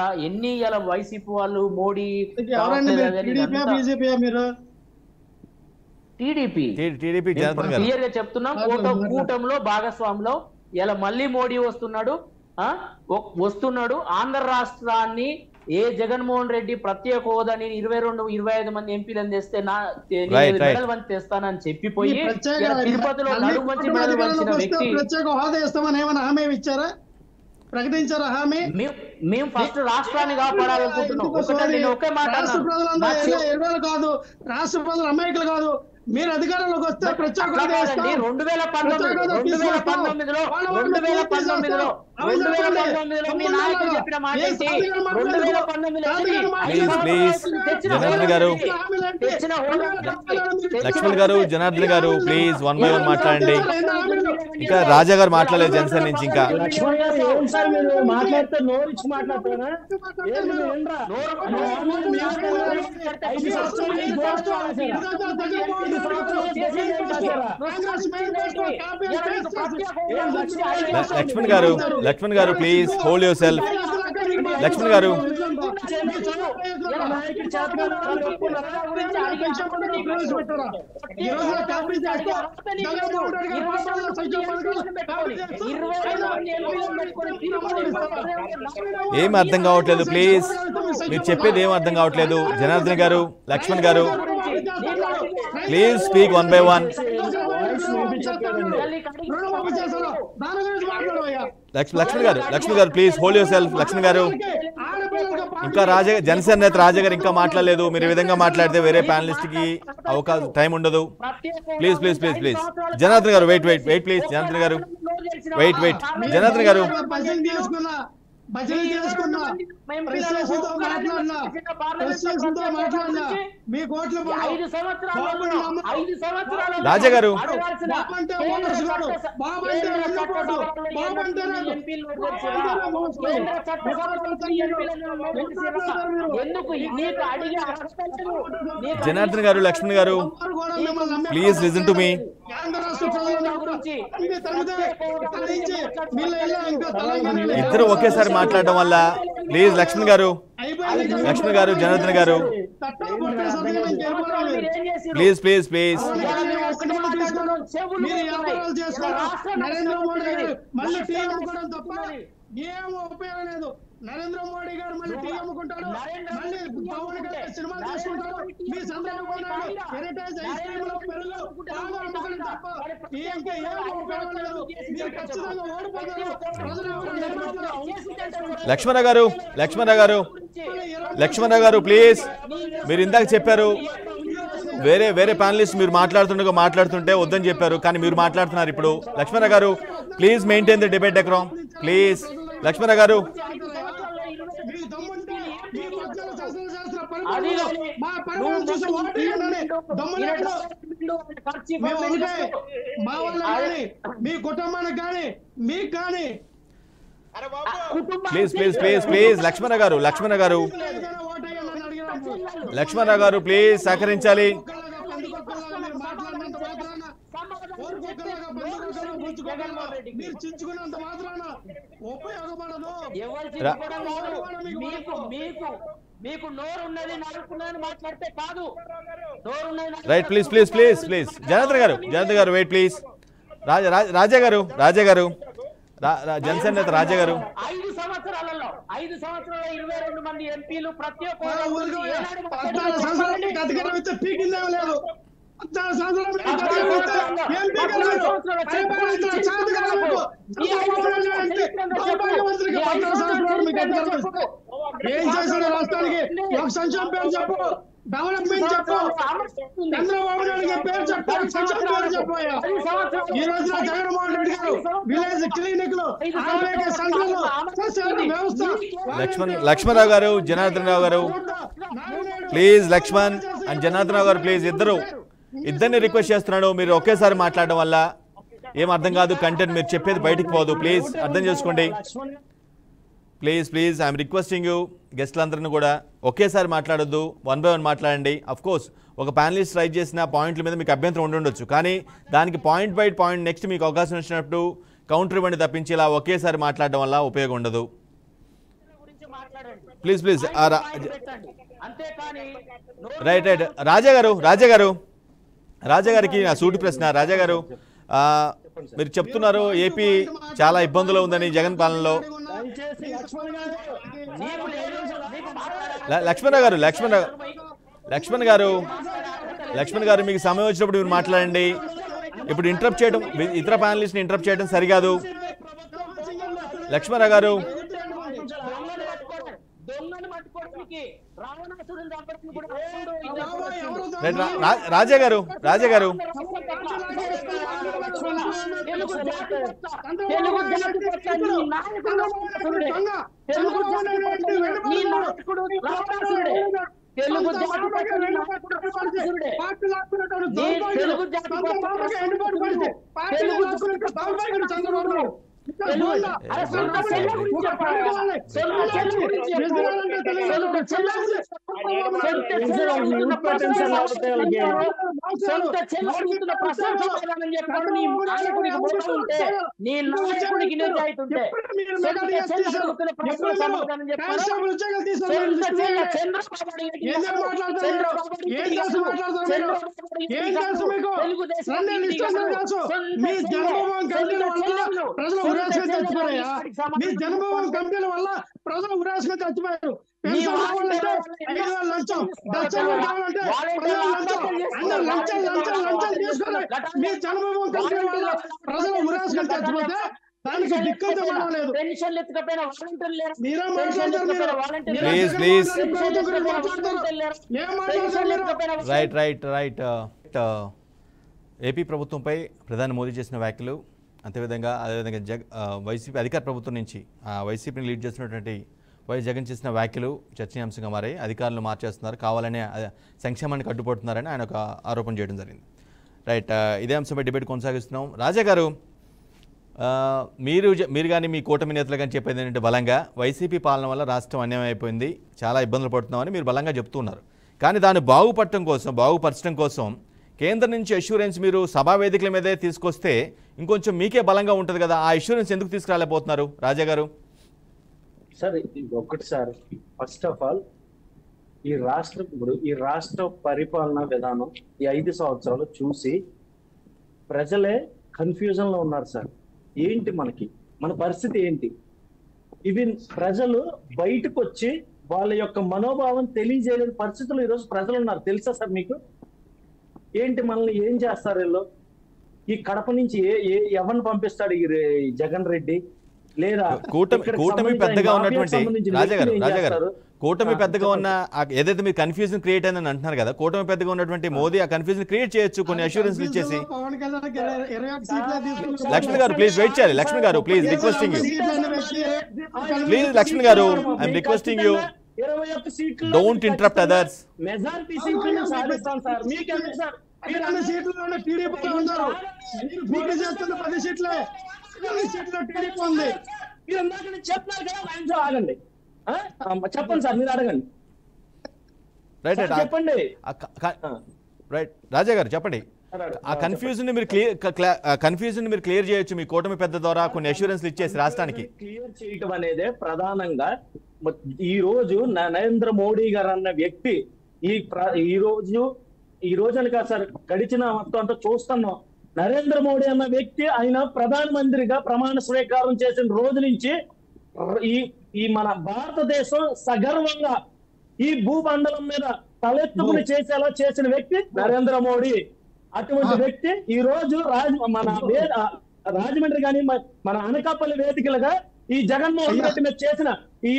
వైసీపీ వాళ్ళు మోడీ టీడీపీ క్లియర్ గా చెప్తున్నాం, కూటమిలో భాగస్వామిలో ఇలా మళ్ళీ మోడీ వస్తున్నాడు. ఆంధ్ర రాష్ట్రాన్ని జగన్మోహన్ రెడ్డి ప్రత్యేక హోదాని 22-25 మంది ఎంపీలను తెస్తే మెడల్ వంచి తెస్తానని చెప్పిపోయి తిరుపతిలో నడుము మంచి మెడల్ వంచిన వ్యక్తి ప్రత్యేక హోదా ఇస్తామని ఏమైనా హామీ ఇచ్చారా, ప్రకటించారా హామీ? మేము ఫస్ట్ రాష్ట్రాన్ని కాపాడాలనుకుంటున్నాం. ఒకే మాట కాదు, రాష్ట్ర ప్రజలు అమాయకులు కాదు. మీరు అధికారంలోకి వస్తే ప్రత్యేక 2019లో మీ నాయకులు చెప్పిన మాట లక్ష్మణ్ గారు జనార్దన్ గారు ప్లీజ్ 1 by 1 మాట్లాడండి. ఇంకా రాజా గారు మాట్లాడలేదు జనసేన నుంచి. ఇంకా మాట్లాడితే నోరు ఇచ్చి మాట్లాడతానా? లక్ష్మణ్ గారు please hold yourself. Lakshman గారు ఏం అర్థం కావట్లేదు, ప్లీజ్ మీరు చెప్పేది ఏం అర్థం కావట్లేదు. జనార్దన్ గారు, లక్ష్మణ్ గారు ప్లీజ్ స్పీక్ 1 by 1. లక్ష్మణ్ గారు please hold yourself. Lakshman గారు ఇంకా జనసేన నేత రాజా గారు ఇంకా మాట్లాడలేదు. మీరు ఈ విధంగా మాట్లాడితే వేరే ప్యానలిస్ట్ కి అవకాశం టైం ఉండదు. Please please please please Janardhan గారు వెయిట్ ప్లీజ్. జనార్దన్ గారు వెయిట్ జనార్దన్ గారు రాజా గారు జనార్దన్ గారు, లక్ష్మణ్ గారు ప్లీజ్ లిసన్ టు మీ. ఇద్దరు ఒకేసారి మాట్లాడడం వల్ల ప్లీజ్ లక్ష్మణ్ గారు, జనార్దన్ గారు ప్లీజ్ ప్లీజ్ ప్లీజ్. ఏం ఉపయోగం లేదు. నరేంద్ర మోడీ గారు మళ్ళీ టీ అమ్ముకుంటాడు, మళ్ళీ పవన్ గారు సినిమా తీసుకుంటాడు, మీ Chandrababu Naidu Heritage ice cream పెరుగు బాగా అమ్ముకుంటారు తప్ప ఇంకా ఏం ఉపయోగం లేదు. మీరు ఖచ్చితంగా ఓడిపోతారు. లక్ష్మణ గారు ప్లీజ్, మీరు ఇందాక చెప్పారు వేరే ప్యానలిస్ట్ మీరు మాట్లాడుతుంటే వద్దని చెప్పారు, కానీ మీరు మాట్లాడుతున్నారు ఇప్పుడు. లక్ష్మణ గారు please maintain the debate decorum please. Lakshmana గారు మీ కుటుంబానికి కానీ మీకు కానీ ప్లీజ్ లక్ష్మణ గారు ప్లీజ్ సహకరించాలి. మీరు చించుకున్నంత మాత్రాన ఉపయోగపడదు. మీకు నోరు ఉన్నది నడుపున్నదని మాట్లాడితే కాదు. రైట్ ప్లీజ్ జనార్దన్ గారు వెయిట్ ప్లీజ్. రాజా గారు జనసేన నేత రాజా గారు 5 సంవత్సరాలలో 22 మంది ఎంపీలు ప్రతి ఒక్క ఏం చేశాడు రాష్ట్రానికి? ఒక సంక్షేమ పేరు చెప్పు, డెవలప్మెంట్ చెప్పు, చంద్రబాబు నాయుడు పేరు చెప్పు, సంక్షేమ పేరు చెప్పాయా? ఈ రోజున జగన్మోహన్ రెడ్డి గారు విలేజ్ క్లినిక్లు, వ్యవస్థ. లక్ష్మణరావు గారు, జనార్దన్ రావు గారు ప్లీజ్. లక్ష్మణ్ అండ్ జనార్దన్ రావు గారు ప్లీజ్. ఇద్దరిని రిక్వెస్ట్ చేస్తున్నాడు. మీరు ఒకేసారి మాట్లాడడం వల్ల ఏం అర్థం కాదు, కంటెంట్ మీరు చెప్పేది బయటికి పోదు. ప్లీజ్ అర్థం చేసుకోండి. Please I'm requesting you. గెస్ట్లందరినీ కూడా ఒకేసారి మాట్లాడొద్దు, 1 by 1 మాట్లాడండి. అఫ్ కోర్స్ ఒక ప్యానలిస్ట్ రైజ్ చేసిన పాయింట్ల మీద మీకు అభ్యంతరం ఉండొచ్చు, కానీ దానికి పాయింట్ బై పాయింట్ నెక్స్ట్ మీకు అవకాశం వచ్చినప్పుడు కౌంటర్ ఇవ్వండి తప్పించి ఇలా ఒకేసారి మాట్లాడడం వల్ల ఉపయోగం ఉండదు. ప్లీజ్ రైట్ రాజా గారికి నా సూటి ప్రశ్న. రాజా గారు మీరు చెప్తున్నారు ఏపీ చాలా ఇబ్బందులు ఉందని జగన్ పాలనలో. లక్ష్మణ్ గారు మీకు సమయం వచ్చినప్పుడు మీరు మాట్లాడండి. ఇప్పుడు ఇంటరప్ట్ చేయడం, ఇతర ప్యానలిస్ట్ని ఇంటరప్ట్ చేయడం సరికాదు. లక్ష్మణ గారు రాజా గారు మీ జన్మభూమి కమిటీల వల్ల ప్రజలు ఉరాసుగా చచ్చిపోయారు. మీ జన్మభూమి కమిటీల వల్ల ప్రజలు ఉరాసుగా చచ్చిపోతే దానికి దిక్కంత లేదు. రైట్ ఏపీ ప్రభుత్వంపై ప్రధాని మోదీ చేసిన వ్యాఖ్యలు, అదేవిధంగా వైసీపీ అధికార ప్రభుత్వం నుంచి వైసీపీని లీడ్ చేస్తున్నటువంటి వైఎస్ జగన్ చేసిన వ్యాఖ్యలు చర్చనీయాంశంగా మారాయి. అధికారులు మార్చేస్తున్నారు, కావాలనే సంక్షేమాన్ని కట్టుబడుతున్నారని ఆయన ఒక ఆరోపణ చేయడం జరిగింది. రైట్, ఇదే అంశంపై డిబేట్ కొనసాగిస్తున్నాం. రాజా గారు, మీరు కానీ మీ కూటమి నేతలు కానీ చెప్పేది ఏంటంటే బలంగా వైసీపీ పాలన వల్ల రాష్ట్రం అన్యాయం అయిపోయింది, చాలా ఇబ్బందులు పడుతున్నామని మీరు బలంగా చెప్తున్నారు. కానీ దాన్ని బాగుపరచడం కోసం కేంద్రం నుంచి అష్యూరెన్స్ మీరు సభా వేదికల మీదే తీసుకొస్తే ఇంకొంచెం మీకే బలంగా ఉంటుంది కదా. ఆ అష్యూరెన్స్ ఎందుకు తీసుకురాలేకపోతున్నారు రాజా గారు? సార్ ఒకటి సార్, ఫస్ట్ ఆఫ్ ఆల్ ఈ రాష్ట్ర పరిపాలనా విధానం ఈ 5 సంవత్సరాలు చూసి ప్రజలే కన్ఫ్యూజన్ లో ఉన్నారు సార్. ఏంటి మన పరిస్థితి ఏంటి? ఇవి ప్రజలు బయటకు వచ్చి వాళ్ళ యొక్క మనోభావం తెలియజేయలేని పరిస్థితులు ఈరోజు ప్రజలు ఉన్నారు. తెలుసా సార్ మీకు? ఏంటి మనల్ని ఏం చేస్తారు వీళ్ళు? ఈ కడప నుంచి ఎవరిని పంపిస్తాడు ఈ జగన్ రెడ్డి? లేదా కూటమి పెద్దగా ఉన్నటువంటి రాజాగారు కూటమి పెద్దగా ఉన్న ఏదైతే మీరు కన్ఫ్యూజన్ క్రియేట్ అయిందని అంటున్నారు కదా, కూటమి పెద్దగా ఉన్నటువంటి మోదీ ఆ కన్ఫ్యూజన్ క్రియేట్ చేయొచ్చు కొన్ని అష్యూరెన్స్ ఇచ్చేసి. లక్ష్మణ్ గారు ప్లీజ్ వెయిట్ చేయాలి. లక్ష్మణ్ గారు please requesting you, please Lakshman గారు I'm requesting you, don't interrupt others. Majority సీట్లు సాధిస్తాం సార్. మీకెందుకు సార్? టీడీపీ ఉన్నారు, 10 సీట్లే టీడీపీ ఉంది. మీరు ఇందాక చెప్తున్నారు కదా, ఆయన ఆగండి, చెప్పండి సార్, మీరు అడగండి. చెప్పండి రైట్ రాజా గారు చెప్పండి. ఆ కన్ఫ్యూజన్ మీరు క్లియర్ చేయొచ్చు మీ కూటమి పెద్ద ద్వారా కొన్ని అష్యూరెన్స్ ఇచ్చేసి రాష్ట్రానికి. క్లియర్ చేయటం అనేదే ప్రధానంగా ఈ రోజు నరేంద్ర మోడీ గారు అన్న వ్యక్తి ఈ రోజు అని కాదు సార్, గడిచిన మొత్తం అంతా చూస్తున్నాం. నరేంద్ర మోడీ అన్న వ్యక్తి ఆయన ప్రధానమంత్రిగా ప్రమాణ స్వీకారం చేసిన రోజు నుంచి ఈ మన భారతదేశం సగర్వంగా ఈ భూమండలం మీద తలెత్తుకుని చేసేలా చేసిన వ్యక్తి నరేంద్ర మోడీ. అటువంటి వ్యక్తి ఈ రోజు రాజమండ్రి కానీ మన అనకాపల్లి వేదికలుగా ఈ జగన్మోహన్ రెడ్డి మీద చేసిన ఈ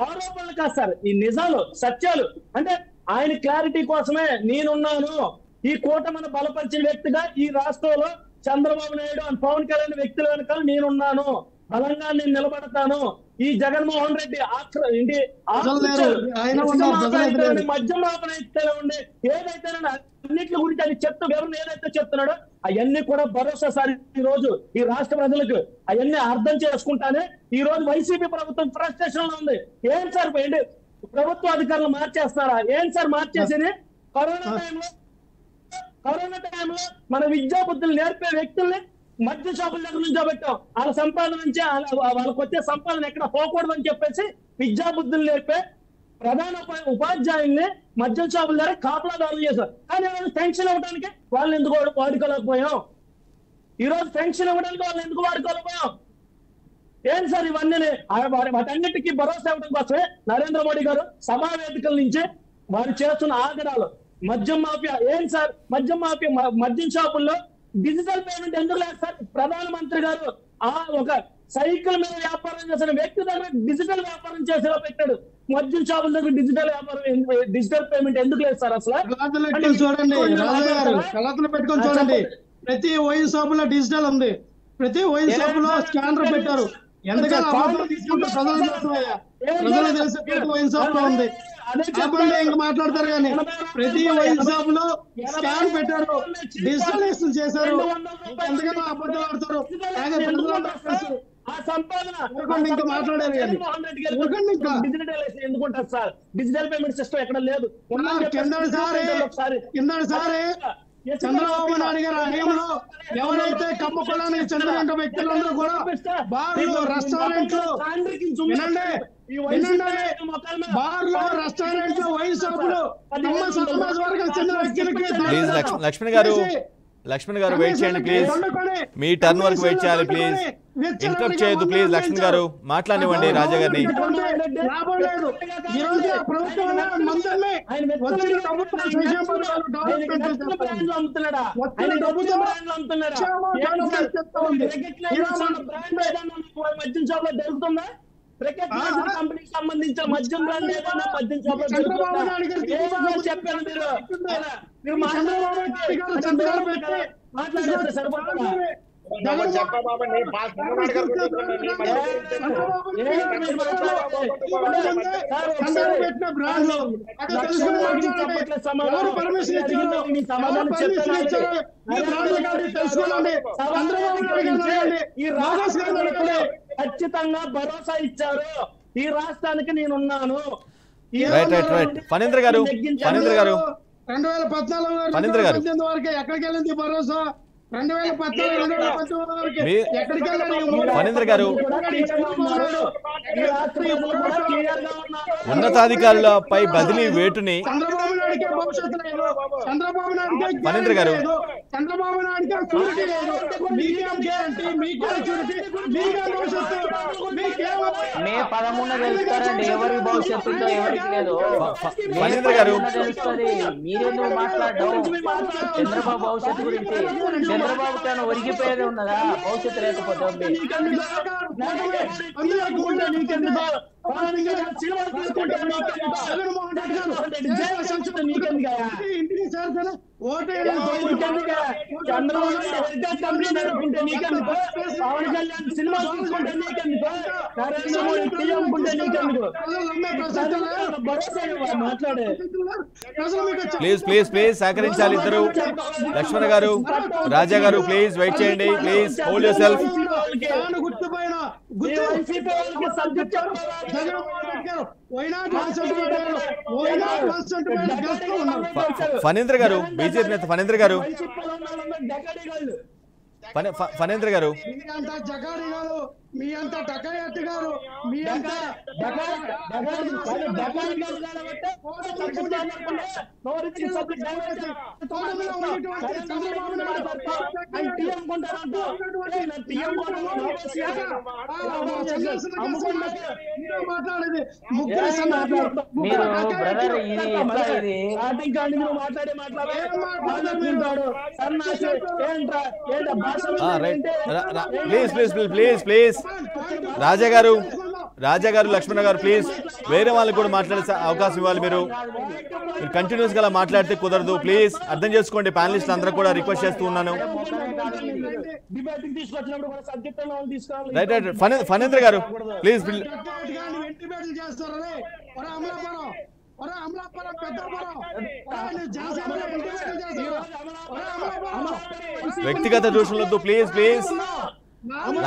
ఆరోపణలు కాదు సార్, ఈ నిజాలు సత్యాలు. అంటే ఆయన క్లారిటీ కోసమే నేనున్నాను, ఈ కూటమిని బలపరిచిన వ్యక్తిగా ఈ రాష్ట్రంలో చంద్రబాబు నాయుడు అని పవన్ కళ్యాణ్ వ్యక్తుల వెనకాల నేనున్నాను, బలంగా నేను నిలబడతాను. ఈ జగన్మోహన్ రెడ్డి మద్యం ఆపన ఉండే ఏదైతే అన్నింటి గురించి అది వివరణ ఏదైతే చెప్తున్నాడో అవన్నీ కూడా భరోసా సార్. ఈ రోజు ఈ రాష్ట్ర ప్రజలకు అవన్నీ అర్థం చేసుకుంటానే ఈ రోజు వైసీపీ ప్రభుత్వం ఫ్రస్ట్రేషన్ లో ఉంది. ఏం సార్ ఏంటి ప్రభుత్వ అధికారులు మార్చేస్తారా? ఏం సార్ మార్చేసేది? కరోనా టైంలో మన విద్యా బుద్ధులు నేర్పే వ్యక్తుల్ని మద్య షాపుల దగ్గర నుంచి పెట్టాం. వాళ్ళ సంపాదన నుంచి వాళ్ళకి వచ్చే సంపాదన ఎక్కడ పోకూడదని చెప్పేసి విద్యా బుద్ధులు నేర్పే ప్రధాన ఉపాధ్యాయుల్ని మద్యం షాపుల దగ్గర కాపలాదారులు చేశారు. కానీ పెన్షన్ ఇవ్వడానికి వాళ్ళని ఎందుకు వాడుకోలేకపోయాం? ఈ రోజు పెన్షన్ ఇవ్వడానికి వాళ్ళని ఎందుకు వాడుకోలేకపోయాం? ఏం సార్ ఇవన్నీ? వాటన్నిటికీ భరోసా ఇవ్వడం కోసమే నరేంద్ర మోడీ గారు సభా వేదికల నుంచి వారు చేస్తున్న ఆగ్రహాలు. మద్యం మాఫియా ఏం సార్? మద్యం మాఫియా మద్యం షాపుల్లో డిజిటల్ పేమెంట్ ఎందుకు లేదు సార్? ప్రధానమంత్రి గారు ఒక సైకిల్ మీద వ్యాపారం చేసిన వ్యక్తి దగ్గర డిజిటల్ వ్యాపారం చేసేలా పెట్టాడు. మద్యం షాపుల దగ్గర డిజిటల్ పేమెంట్ ఎందుకు లేదు సార్? అసలు చూడండి కళ్ళతలు పెట్టుకొని చూడండి, ప్రతి వైన్ షాప్ లో డిజిటల్ ఉంది, ప్రతి వైన్ షాప్ లో స్కానర్ పెట్టారు. ఎందుకంటే ప్రజలు తెలిసే వైన్ షాప్ లో ఉంది. ఇంకా మాట్లాడతారు కానీ ప్రతి వైన్ షాప్ లో స్కాన్ పెట్టారు, డిజిటలైజేషన్ చేశారు. ఎందుకన్నా అబద్ధాలు ఆడతారు? ఇంకా మాట్లాడారు కానీ ఎందుకుంటారు సార్? డిజిటల్ పేమెంట్ సిస్టమ్ ఎక్కడ లేదు. కిందసారి చంద్రబాబు నాయుడు గారి హయాంలో ఎవరైతే కమ్మ కులానికి చెందిన వ్యక్తులందరూ కూడా బార్లు, రెస్టారెంట్లు బార్లు, రెస్టారెంట్లు, వైన్ షాపులు సమాజ వర్గానికి చెందిన వ్యక్తులకి. లక్ష్మణ్ గారు వెయిట్ చేయండి ప్లీజ్, మీ టర్న్ వరకు వెయిట్ చేయాలి ప్లీజ్, ఇంటరప్ట్ చేయొద్దు ప్లీజ్. లక్ష్మణ్ గారు మాట్లాడివ్వండి రాజా గారిని. దొరుకుతుందా? కంపెనీకి సంబంధించిన మద్యం బ్రాండ్ ఏదైనా మద్యం షాప్ చెప్పారు మీరు మాట్లాడారు సరిపోతుందా? ఖచ్చితంగా భరోసా ఇచ్చారు. ఈ రాష్ట్రానికి నేనున్నాను. ఫణీంద్ర గారు 2014 వరకు ఎక్కడికి వెళ్ళింది భరోసా? 2014 ఫణీంద్ర గారు ఉన్నతాధికారులపై బదిలీ వేటుని ఫణీంద్ర గారు చంద్రబాబు నాయుడు షూరిటీ లేదు, మీకేం గ్యారంటీ, మీకేం షూరిటీ, మీకేం భవిష్యత్తు, మీకేం మే 13 తెలుస్తారండి ఎవరి భవిష్యత్తు ఉందో ఎవరికి లేదు. ఫణీంద్ర గారు తెలుస్తుంది. మీరేందుకు మాట్లాడడం చంద్రబాబు భవిష్యత్తు గురించి? చంద్రబాబు తను ఒరిగిపోయేది ఉన్నదా భవిష్యత్తు లేకపోతే? ప్లీజ్ ప్లీజ్ ప్లీజ్ సహకరించాలి ఇద్దరు. లక్ష్మణ గారు, రాజా గారు ప్లీజ్ వెయిట్ చేయండి. Please hold your self. Phanindra గారు, బీజేపీ నేత ఫణీంద్ర గారు, ఫణీంద్ర గారు మీ అంత డకాయత్ గారు, మీ అంత మాట్లాడేది ప్లీజ్ ప్లీజ్ ప్లీజ్ ప్లీజ్ రాజా గారు, లక్ష్మణ గారు ప్లీజ్ వేరే వాళ్ళకి కూడా మాట్లాడే అవకాశం ఇవ్వాలి. మీరు కంటిన్యూస్ గా మాట్లాడితే కుదరదు. ప్లీజ్ అర్థం చేసుకోండి. ప్యానలిస్ట్ అందరూ కూడా రిక్వెస్ట్ చేస్తూ ఉన్నాను. రైట్ రైట్ ఫణీంద్ర గారు ప్లీజ్. వ్యక్తిగత దూషణలొద్దు ప్లీజ్ ప్లీజ్.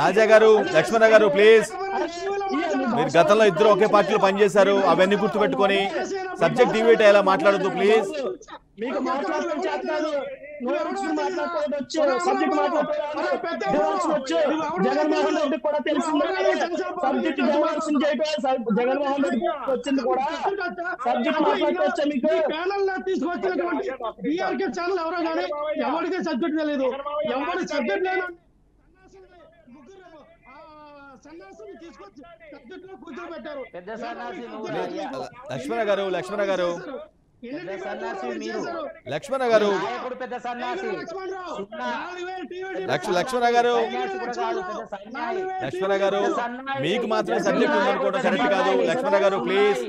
రాజా గారు, లక్ష్మణ గారు ప్లీజ్. మీరు గతంలో ఇద్దరు ఒకే పార్టీలో పనిచేశారు, అవన్నీ గుర్తుపెట్టుకొని సబ్జెక్ట్ డిబేట్ అయ్యేలా మాట్లాడద్దు ప్లీజ్. జగన్మోహన్ రెడ్డి కూడా తెలిసింది సబ్జెక్ట్ జగన్మోహన్ రెడ్డి వచ్చింది కూడా సబ్జెక్ట్ మాట్లాడుకోవచ్చా మీకు? తీసుకొచ్చినటువంటి బీఆర్కే ఛానల్ ఎవరో కానీ ఎవరికి సబ్జెక్ట్ తెలియదు, ఎవరి సబ్జెక్ట్ లేదు. లక్ష్మణ గారు, లక్ష్మణ గారు, లక్ష్మణ గారు, లక్ష్మణ గారు, లక్ష్మణ గారు మీకు మాత్రమే సబ్జెక్ట్ ఉందనుకోవడం కరెక్ట్ కాదు. లక్ష్మణ గారు ప్లీజ్,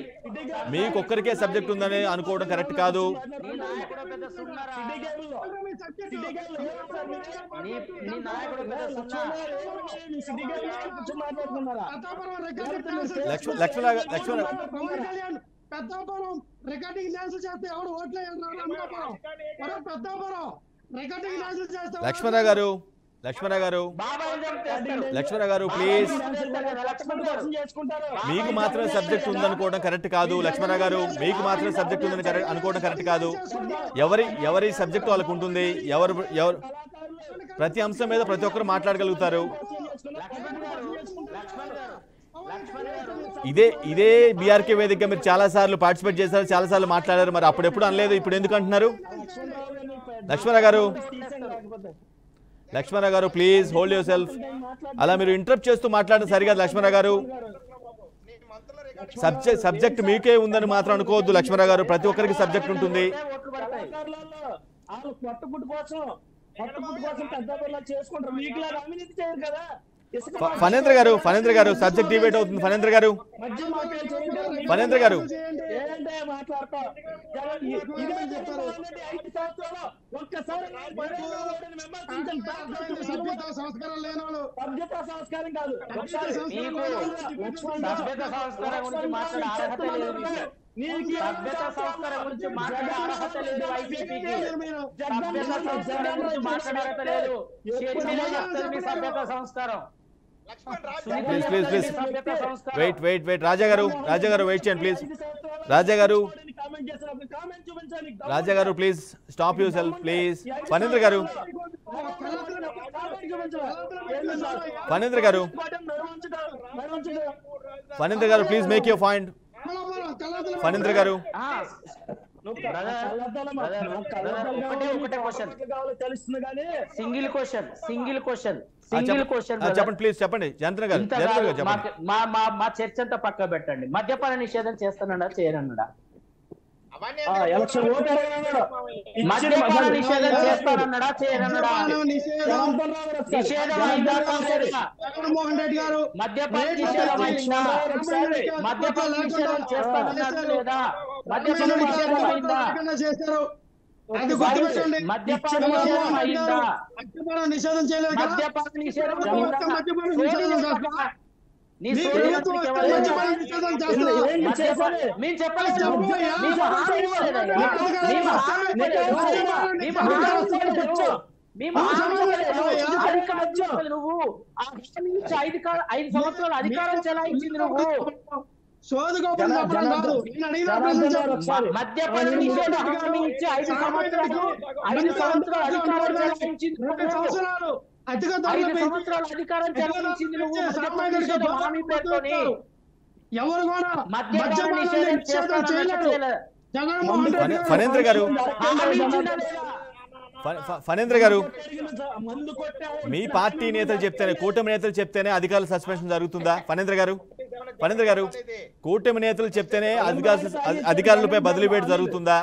మీకు ఒక్కరికే సబ్జెక్ట్ ఉందని అనుకోవడం కరెక్ట్ కాదు. లక్ష్మణ పెద్దాపురం రికార్డింగ్ డాన్స్ చేస్తే ఎవరు ఓట్లేదు. పెద్దాపురం రికార్డింగ్ డాన్స్ చేస్తే లక్ష్మణ గారు, లక్ష్మణ గారు, లక్ష్మణ గారు ప్లీజ్, మీకు మాత్రమే సబ్జెక్ట్ ఉందనుకోవడం కరెక్ట్ కాదు. లక్ష్మణ గారు మీకు మాత్రమే సబ్జెక్ట్ ఉందని అనుకోవడం కరెక్ట్ కాదు. ఎవరి సబ్జెక్ట్ వాళ్ళకు ఉంటుంది. ఎవరు ప్రతి అంశం మీద ప్రతి ఒక్కరు మాట్లాడగలుగుతారు. ఇదే బీఆర్కే వేదికగా మీరు చాలా సార్లు పార్టిసిపేట్ చేశారు, చాలా సార్లు మాట్లాడారు. మరి అప్పుడు ఎప్పుడు అనలేదు, ఇప్పుడు ఎందుకు అంటున్నారు? లక్ష్మణ గారు, లక్ష్మణ గారు ప్లీజ్ హోల్డ్ యువర్ సెల్ఫ్. అలా మీరు ఇంటరప్ట్ చేస్తూ మాట్లాడడం సరిగా. లక్ష్మణ గారు సబ్జెక్ట్ మీకే ఉందని మాత్రం అనుకోవద్దు. లక్ష్మణ గారు ప్రతి ఒక్కరికి సబ్జెక్ట్ ఉంటుంది. ఫణీంద్ర గారు, ఫణీంద్ర గారు సబ్జెక్ట్ డిబేట్ అవుతుంది. ఫణీంద్ర గారు, ఫణీంద్ర గారు సంస్కారం లేనోళ్ళు సంస్కారం కాదు. సభ్యత సంస్కారం గురించి మాట్లాడే అర్హత లేదు. వైసీపీకి మాట్లాడే లేదు. సభ్యత సంస్కారం. Please please please wait wait wait. Raja గారు, రాజా గారు వెయిట్ చేయండి ప్లీజ్. రాజా గారు, రాజా గారు please stop your self please. Phanindra గారు, ఫణీంద్ర గారు, ఫణీంద్ర గారు please make your point. Phanindra గారు, ఒకటే క్వశ్చన్ తెలుస్తుంది కానీ సింగిల్ క్వశ్చన్ చెప్పండి ప్లీజ్ చెప్పండి జయంత్ర గారు చెప్పండి. మా చర్చ అంతా పక్క పెట్టండి. మద్యపాన నిషేధం చేస్తానన్నా చేయనన్నాడా? ఎలక్షన్ మద్యపాన నిషేధం చేస్తానన్నాడా చేయనన్నాడా? నిషేధం అయిందా కాలేదా? జగన్మోహన్ రెడ్డి గారు మద్యపాన నిషేధం అయిందా? మద్యపాన నిషేధం చేస్తానన్నాడు లేదా? మద్యపాన నిషేధం అయిందా? చేశారు. అది గుర్తుపెట్టండి. మద్యపాన నిషేధం అయిందా? మద్యపాన నిషేధం చేయలేదు కదా? మద్యపాన నిషేధం ఒక్క మద్యపాన నిషేధం చేస్తారా? నీ మీ ప్రభుత్వం వస్తే మద్యపాన నిషేధం చేస్తారా? మేము చెప్పలేదు. మేము హామీ ఇవ్వలేదు. నువ్వు ఆ హామీ ఇచ్చి 5 సంవత్సరాలు అధికారం చెలాయించింది నువ్వు. మద్యపాన నిషేధ హామీ ఇచ్చి 5 సంవత్సరాలు అధికారం చెలాయించింది నువ్వు. 5 సంవత్సరాలు అధికారం చెలాయించింది నువ్వు. మద్యపాన నిషేధ హామీ పేరుతోని ఎవరు కూడా మద్యపాన నిషేధం చేస్తానన్నా ఫణేంద్ర గారు ఫణేంద్ర గారు మీ పార్టీ నేతలు చెప్తేనే, కూటమి నేతలు చెప్తేనే అధికారుల సస్పెన్షన్ జరుగుతుందా? ఫణేంద్ర గారు కూటమి నేతలు చెప్తేనే అధికారులపై బదిలీ వేటు జరుగుతుందా,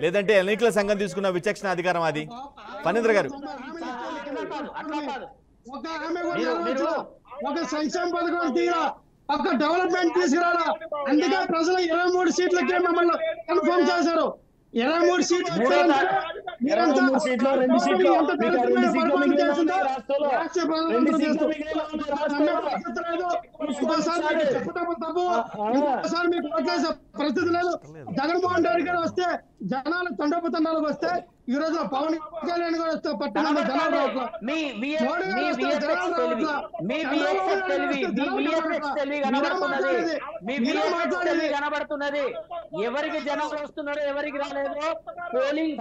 లేదంటే ఎన్నికల సంఘం తీసుకున్న విచక్షణ అధికారం అది? ఫణేంద్ర గారు ఒక సంక్షేమ పథకం తీరా, ఒక డెవలప్మెంట్ తీసుకురాలా. అందుకే ప్రజలు 23 సీట్లకే మమ్మల్ని కన్ఫర్మ్ చేశారు. 23 సీట్లు పరిస్థితి లేదు. జగన్మోహన్ రెడ్డి గారు వస్తే జనాలు తండోపతండాలకు వస్తే ఈ రోజు పవన్ కళ్యాణ్ గారు వస్తే పట్టణంలో జనాలు కనబడుతున్నది. ఎవరికి జనాలు వస్తున్నారో ఎవరికి రాలేదు. పోలింగ్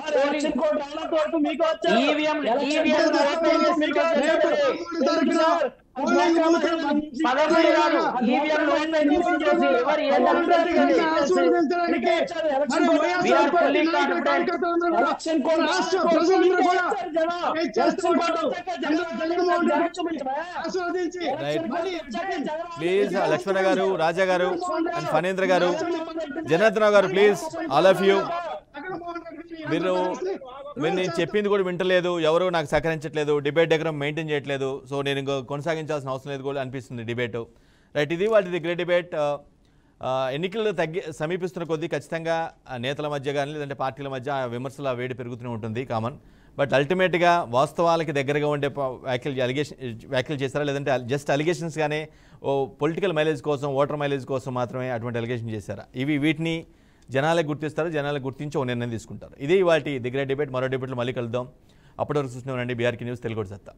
ప్లీజ్ లక్ష్మణ గారు, రాజా గారు అండ్ ఫణేంద్ర గారు, జనార్దన్ గారు, ప్లీజ్ ఆల్ ఆఫ్ యూ. మీరు నేను చెప్పింది కూడా వింటలేదు, ఎవరు నాకు సహకరించట్లేదు, డిబేట్ దగ్గర మెయింటైన్ చేయట్లేదు. సో నేను ఇంకా కొనసాగించాల్సిన అవసరం లేదు కూడా అనిపిస్తుంది డిబేట్. రైట్, ఇది వాటి గ్రేట్ డిబేట్. ఎన్నికలు సమీపిస్తున్న కొద్దీ ఖచ్చితంగా నేతల మధ్య కానీ లేదంటే పార్టీల మధ్య విమర్శల వేడి పెరుగుతూనే ఉంటుంది, కామన్. బట్ అల్టిమేట్గా వాస్తవాలకి దగ్గరగా ఉండే వ్యాఖ్యలు చేస్తారా, లేదంటే జస్ట్ అలిగేషన్స్ గానే ఓ పొలిటికల్ మైలేజ్ కోసం, ఓటర్ మైలేజ్ కోసం మాత్రమే అటువంటి అలిగేషన్ చేశారా? వీటిని జనాలకు గుర్తిస్తారు, జనాలకు గుర్తించి ఓ నిర్ణయం తీసుకుంటారు. ఇది వాటి ది గ్రేట్ డిబేట్. మరో డిబేట్లో మళ్ళీ కలుద్దాం. అప్పటి వరకు చూస్తూనే ఉండండి బీఆర్కే న్యూస్, తెలుగు సత్తా.